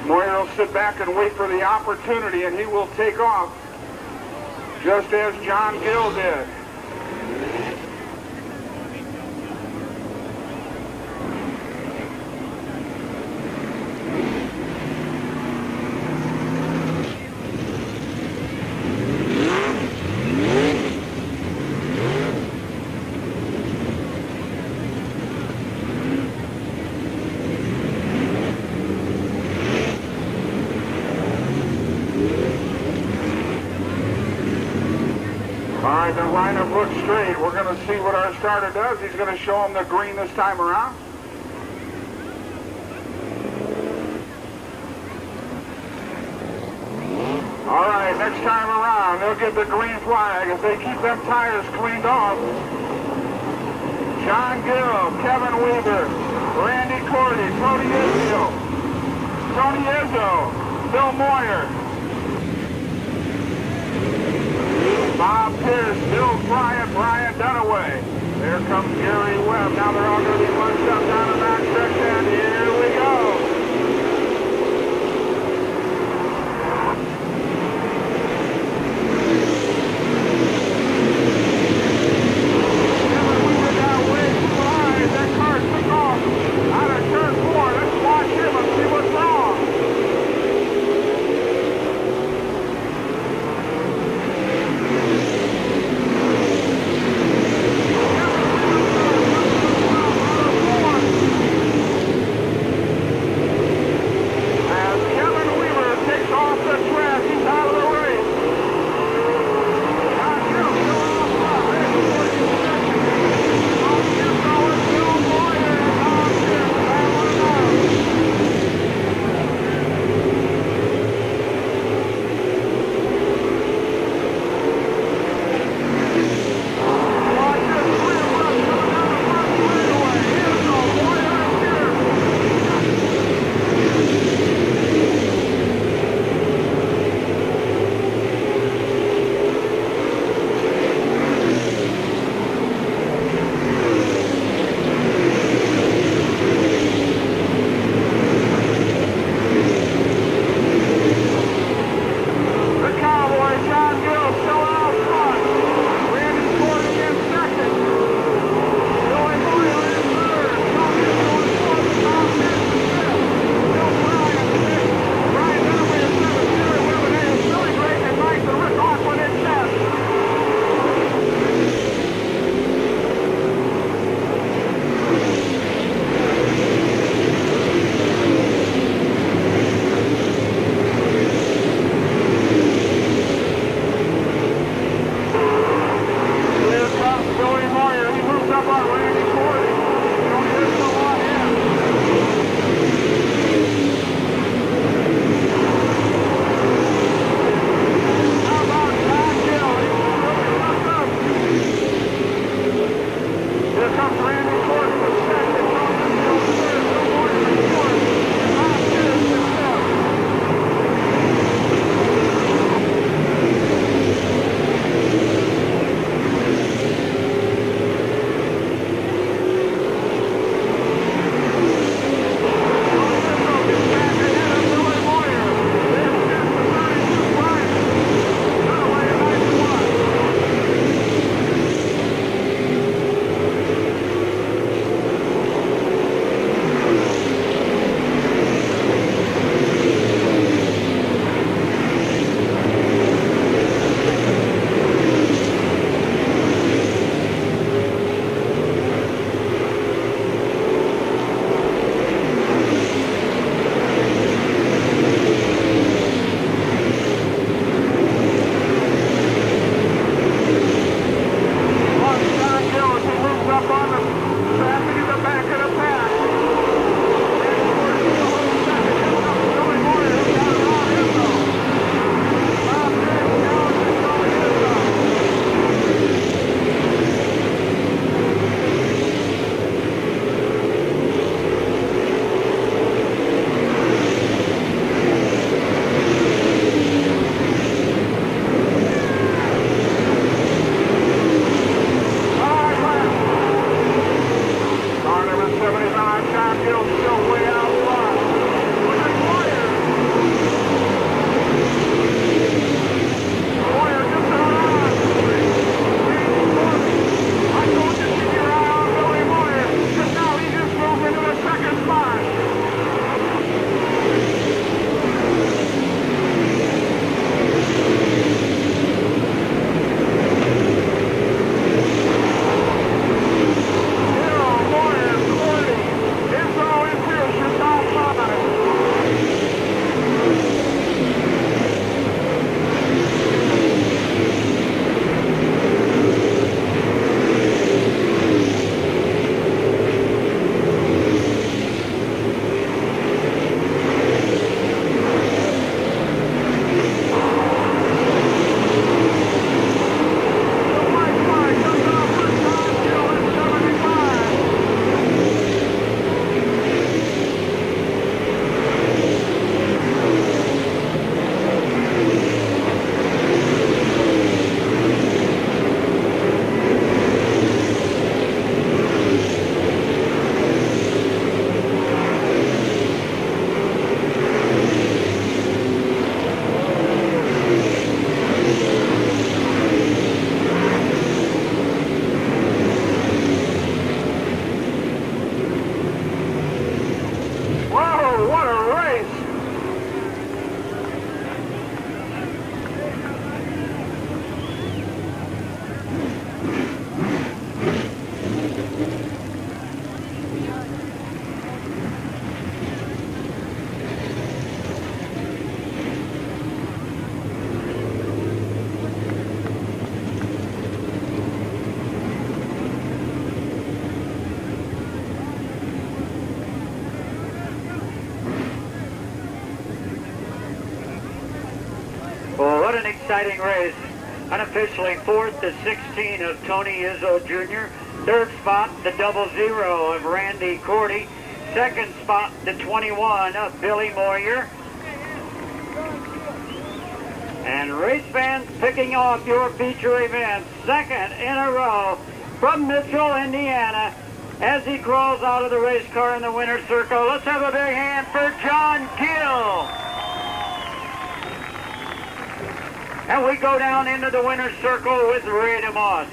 Speaker 2: Moyer will sit back and wait for the opportunity, and he will take off, just as John Gill did. All right, the lineup looks straight. We're going to see what our starter does. He's going to show him the green this time around. All right, next time around, they'll get the green flag if they keep them tires cleaned off. John Gill, Kevin Weaver, Randy Cordy, Tony Izzo, Bill Moyer, Bob Pierce, Bill Bryant, Brian Dunaway. There comes Gary Webb. Now they're all going to be bunched up down the back stretch, and here we go. Kevin Weaver got way too high. That car took off out of turn 4. Let's watch him and see what's wrong. Out of 4.
Speaker 1: What an exciting race. Unofficially fourth, the 16 of Tony Izzo Jr. Third spot, the 00 of Randy Cordy. Second spot, the 21 of Billy Moyer. And race fans picking off your feature event, second in a row from Mitchell, Indiana, as he crawls out of the race car in the winner's circle. Let's have a big hand for John Gill. And we go down into the winner's circle with Ray DeMoss.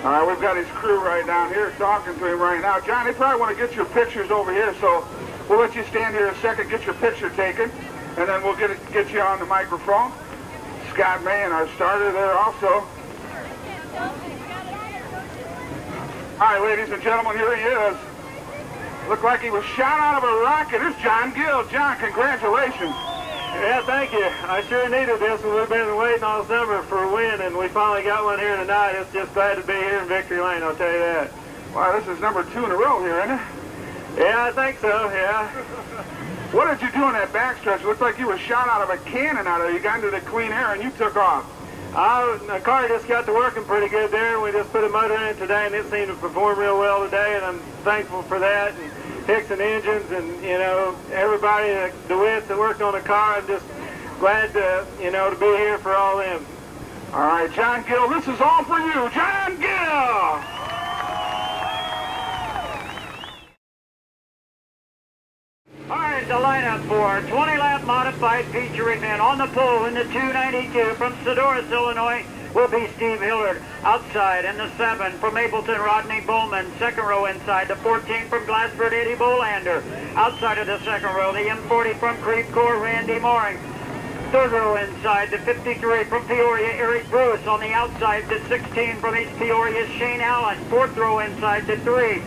Speaker 2: All right, we've got his crew right down here talking to him right now. John, they probably want to get your pictures over here, so we'll let you stand here a second, get your picture taken, and then we'll get you on the microphone. Scott Mahan, our starter there also. All right, ladies and gentlemen, here he is. Looked like he was shot out of a rocket. Here's John Gill. John, congratulations.
Speaker 3: Yeah, thank you. I sure needed this. We've been waiting all summer for a win, and we finally got one here tonight. It's just glad to be here in Victory Lane, I'll tell you that.
Speaker 2: Wow, this is number 2 in a row here, isn't it?
Speaker 3: Yeah, I think so, yeah.
Speaker 2: What did you do in that backstretch? It looked like you were shot out of a cannon out there. You got into the clean air and you took off.
Speaker 3: The car just got to working pretty good there, and we just put a motor in it today, and it seemed to perform real well today, and I'm thankful for that. And fixing engines and, you know, everybody, the DeWitts that worked on the car, I'm just glad to, you know, to be here for all them.
Speaker 2: All right, John Gill, this is all for you. John Gill!
Speaker 1: All right, the lineup for 20-lap modified feature event on the pole in the 292 from Sedoris, Illinois, will be Steve Hillard. Outside in the 7 from Mapleton, Rodney Bowman. Second row inside, the 14 from Glassford, Eddie Bolander. Outside of the second row, the M40 from Creve Coeur, Randy Mooring. Third row inside, the 53 from Peoria, Eric Bruce. On the outside, the 16 from East Peoria, Shane Allen. Fourth row inside, the 3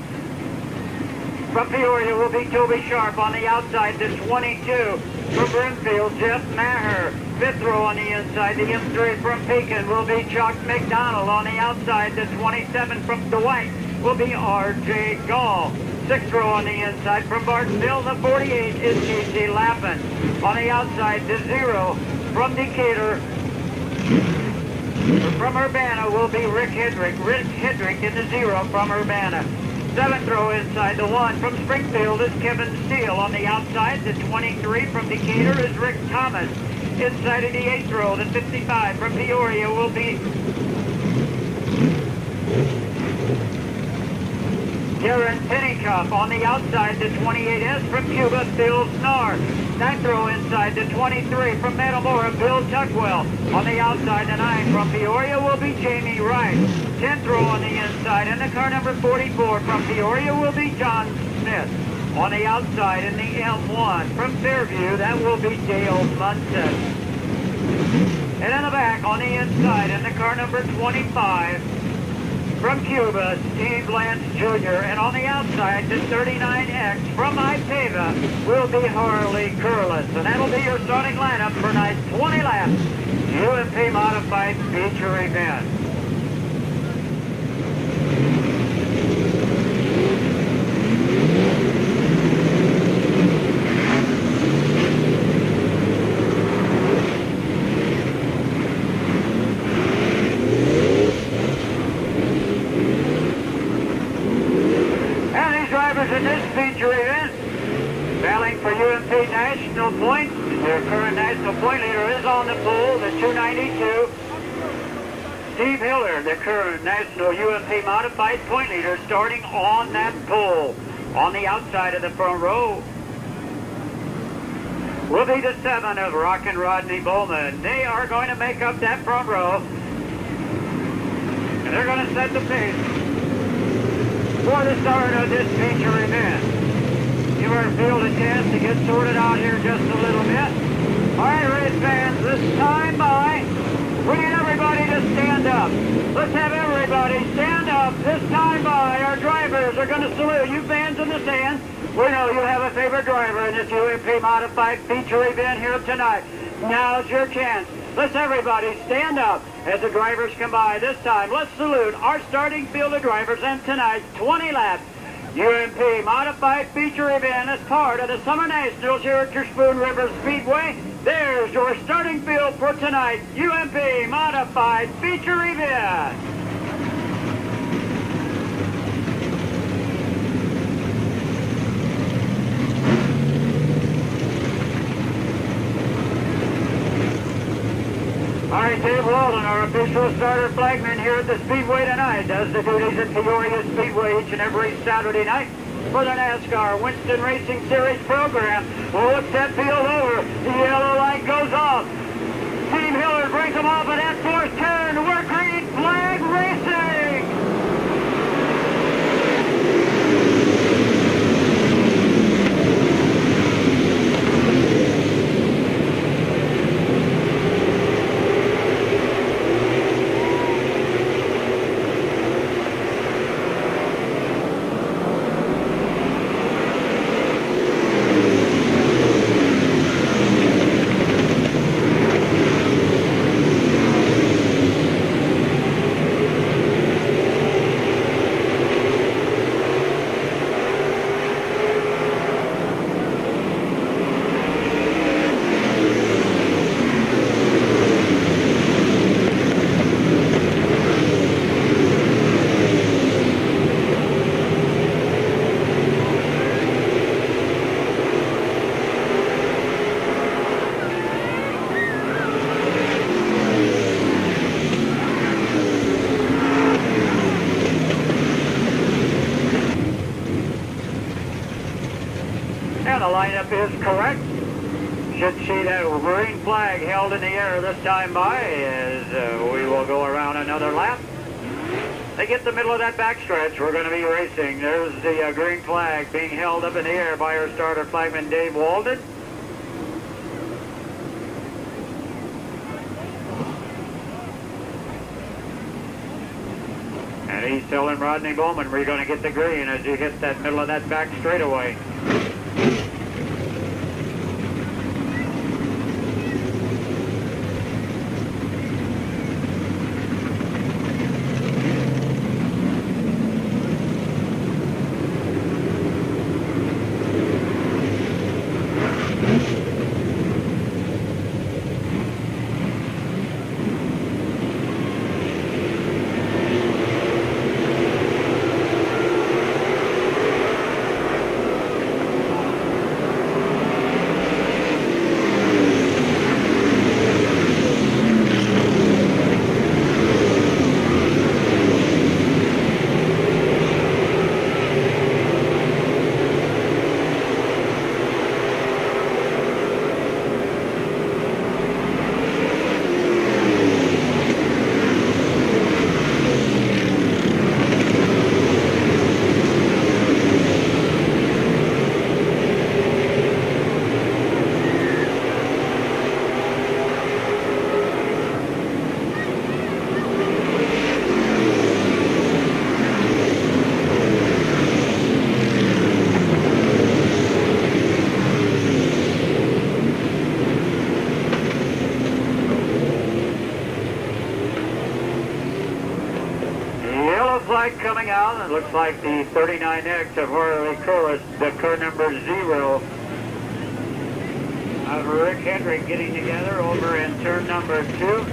Speaker 1: from Peoria will be Toby Sharp. On the outside, the 22 from Brimfield, Jeff Maher. Fifth row on the inside, the M3 from Pekin will be Chuck McDonald. On the outside, the 27 from Dwight will be R.J. Gall. Sixth row on the inside from Bartonville, the 48 is Casey Lappin. On the outside, the 0 from Decatur. From Urbana will be Rick Hedrick. Rick Hedrick in the 0 from Urbana. Seventh row inside, the 1 from Springfield is Kevin Steele. On the outside, the 23 from Decatur is Rick Thomas. Inside of the 8th row, the 55 from Peoria will be Darren Pennycup. On the outside, the 28S from Cuba, Phil Snar. 9th row inside, the 23 from Metamora, Bill Tuckwell. On the outside, the 9 from Peoria will be Jamie Wright. 10th row on the inside, and the car number 44 from Peoria will be John Smith. On the outside in the M1 from Fairview, that will be Dale Munson. And in the back on the inside in the car number 25 from Cuba, Steve Lance Jr. And on the outside, the 39X from Ipava will be Harley Curlis. And that'll be your starting lineup for tonight's 20 laps UMP Modified Feature Event. In this feature event, battling for UMP National Points, their current national point leader is on the pole, the 292. Steve Hiller, the current national UMP modified point leader, starting on that pole. On the outside of the front row will be the 7 of Rockin' Rodney Bowman. They are going to make up that front row, and they're going to set the pace for the start of this feature event. Give our field a chance to get sorted out here just a little bit. All right, race fans, this time by, we need everybody to stand up. Let's have everybody stand up. This time by, our drivers are going to salute you fans in the stands. We know you have a favorite driver in this UMP modified feature event here tonight. Now's your chance. Let's everybody stand up as the drivers come by. This time, let's salute our starting field of drivers in tonight's 20 lap UMP Modified Feature Event as part of the Summer Nationals here at your Spoon River Speedway. There's your starting field for tonight, UMP Modified Feature Event. All right, Dave Walden, our official starter flagman here at the Speedway tonight, does the duties at Peoria Speedway each and every Saturday night for the NASCAR Winston Racing Series program. Looks that field over. The yellow light goes off. Team Hillard brings them off at that fourth turn. We're green flag racing. And the lineup is correct. Should see that green flag held in the air this time by as we will go around another lap. They get the middle of that backstretch. We're going to be racing. There's the green flag being held up in the air by our starter flagman, Dave Walden. And he's telling Rodney Bowman we're going to get the green as you hit that middle of that back straightaway. Flag coming out, it looks like the 39X of Harley Corliss, the car number 0 of Rick Henry getting together over in turn number 2.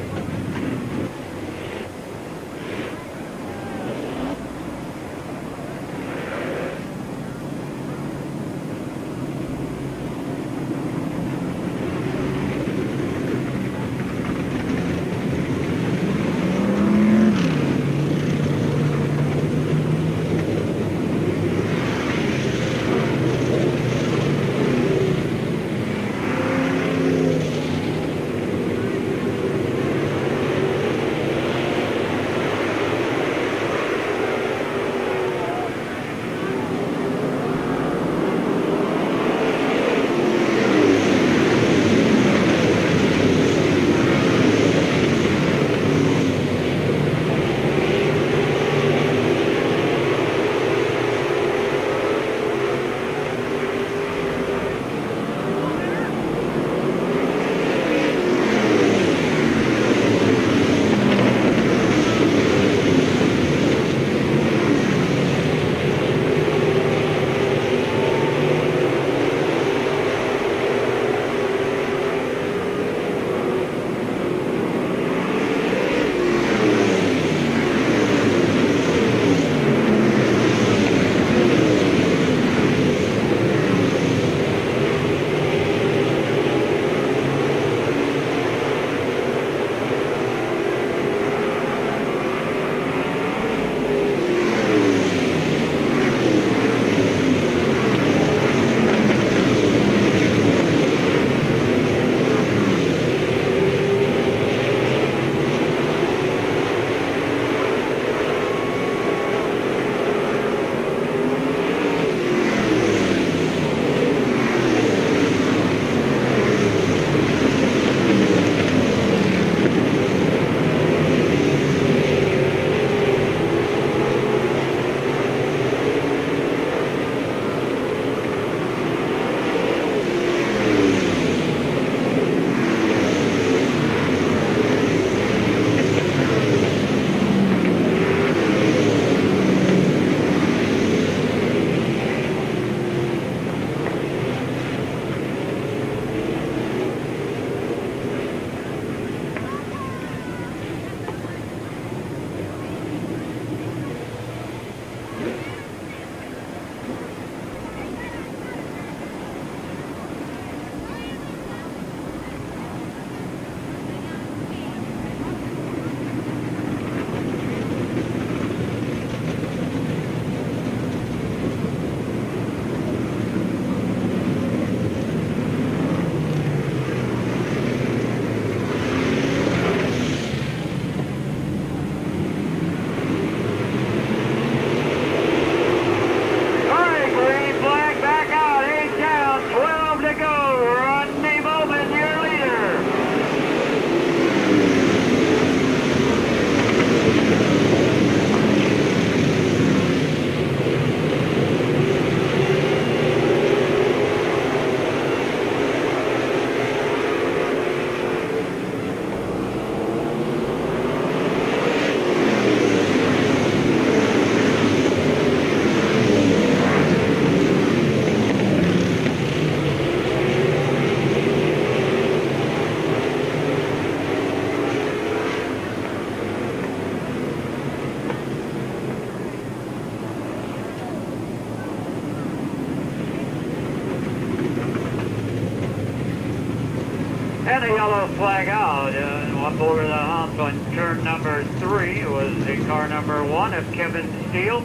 Speaker 1: And a yellow flag out. Up over the hump on turn number 3 was the car number 1 of Kevin Steele.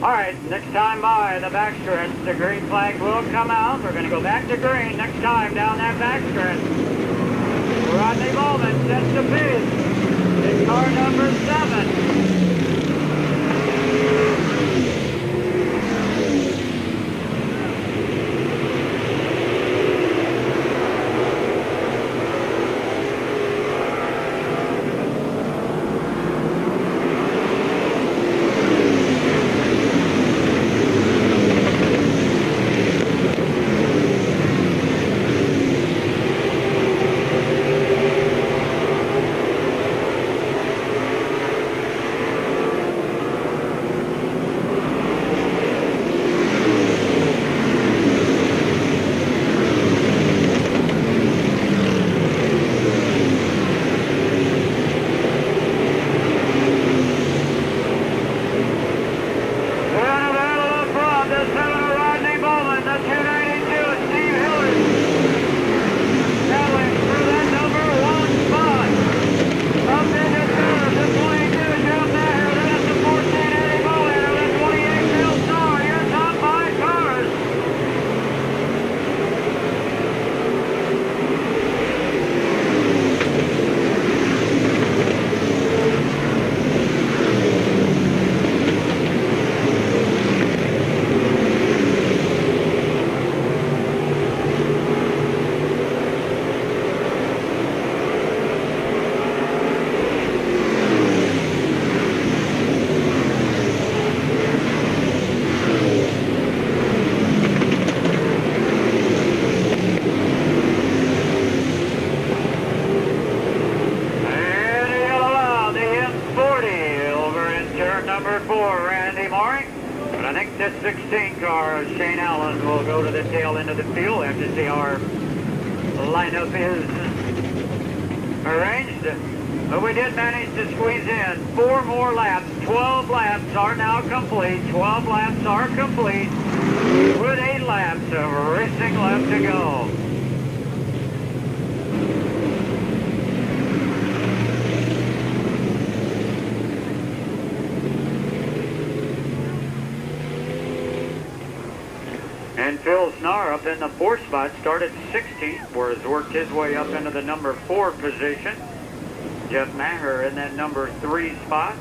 Speaker 1: All right, next time by the backstretch, the green flag will come out. We're going to go back to green next time down that backstretch. Rodney Bowman sets the pace in car number 7. Number 4, Randy Maury. But I think this 16 car, Shane Allen, will go to the tail end of the field. We have to see how our lineup is arranged. But we did manage to squeeze in 4 more laps. 12 laps are now complete. 12 laps are complete with 8 laps of racing left to go. And Phil Snar up in the 4th spot, started 16th, where he's worked his way up into the number 4 position. Jeff Maher in that number 3 spot.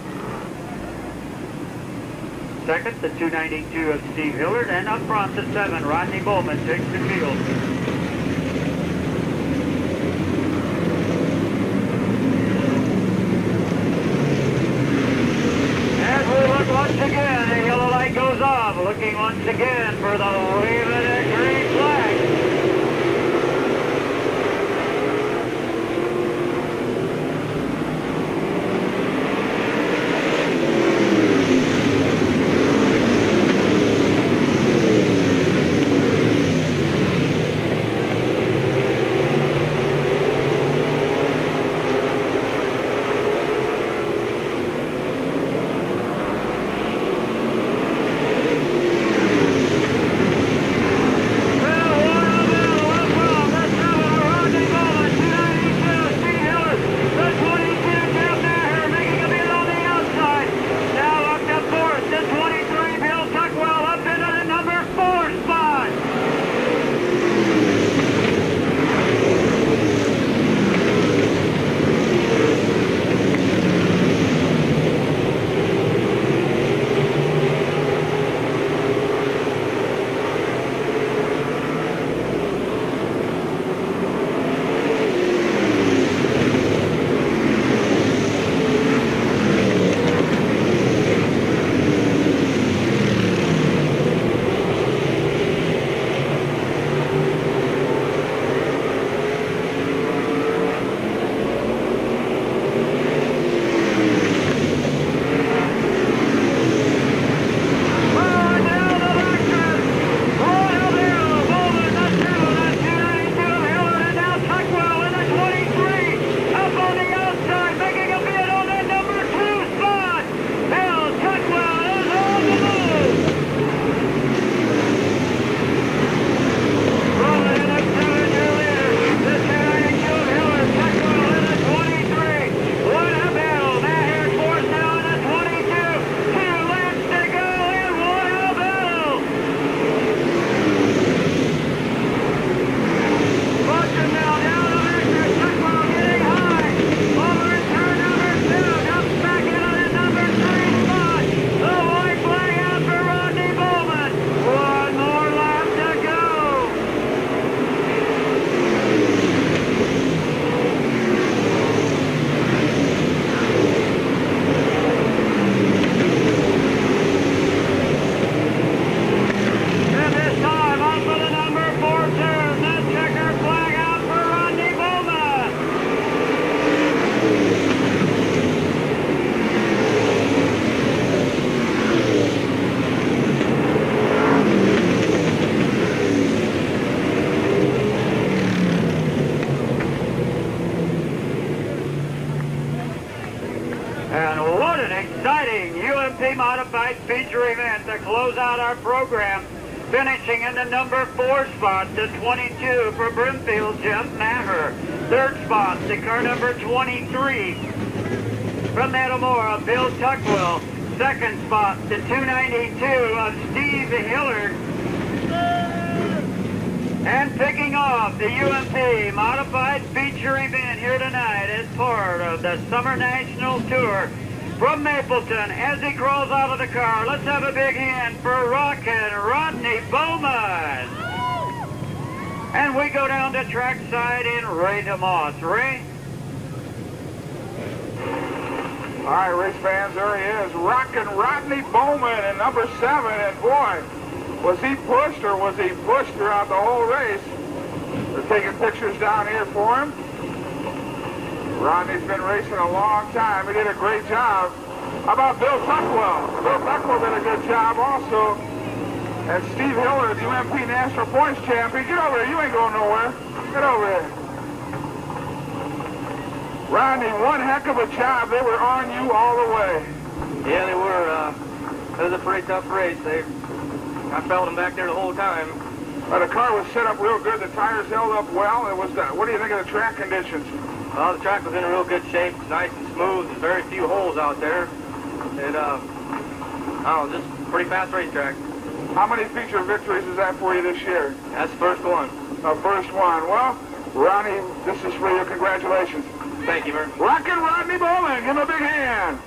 Speaker 1: Second, the 292 of Steve Hillard, and up front, the 7, Rodney Bowman takes the field. And we look once again, the yellow light goes off, looking once again for the wave of the green flag. What an exciting UMP Modified feature event to close out our program. Finishing in the number 4 spot, the 22 for Brimfield, Jeff Maher. 3rd spot, the car number 23 from Metamora, Bill Tuckwell. 2nd spot, the 292 of Steve Hillard. And picking off the UMP Modified feature event here tonight as part of the Summer National Tour. From Mapleton, as he crawls out of the car, let's have a big hand for Rockin' Rodney Bowman. And we go down to trackside in Ray DeMoss. Ray?
Speaker 2: All right, race fans, there he is, Rockin' Rodney Bowman in number 7. And boy, was he pushed or was he pushed throughout the whole race? They're taking pictures down here for him. Rodney's been racing a long time. He did a great job. How about Bill Tuckwell? Bill Tuckwell did a good job also. And Steve Hillard, the UMP National Points Champion. Get over here. You ain't going nowhere. Get over here. Rodney, one heck of a job. They were on you all the way.
Speaker 3: Yeah, they were. It was a pretty tough race. I felt them back there the whole time.
Speaker 2: But the car was set up real good. The tires held up well. It was. What do you think of the track conditions?
Speaker 3: Well, the track was in a real good shape, nice and smooth, and very few holes out there. It, I don't know, just pretty fast racetrack.
Speaker 2: How many feature victories is that for you this year?
Speaker 3: That's the first one.
Speaker 2: First one. Well, Ronnie, this is for you. Congratulations.
Speaker 3: Thank you, man.
Speaker 2: Rockin' Rodney Bowman. Give him a big hand.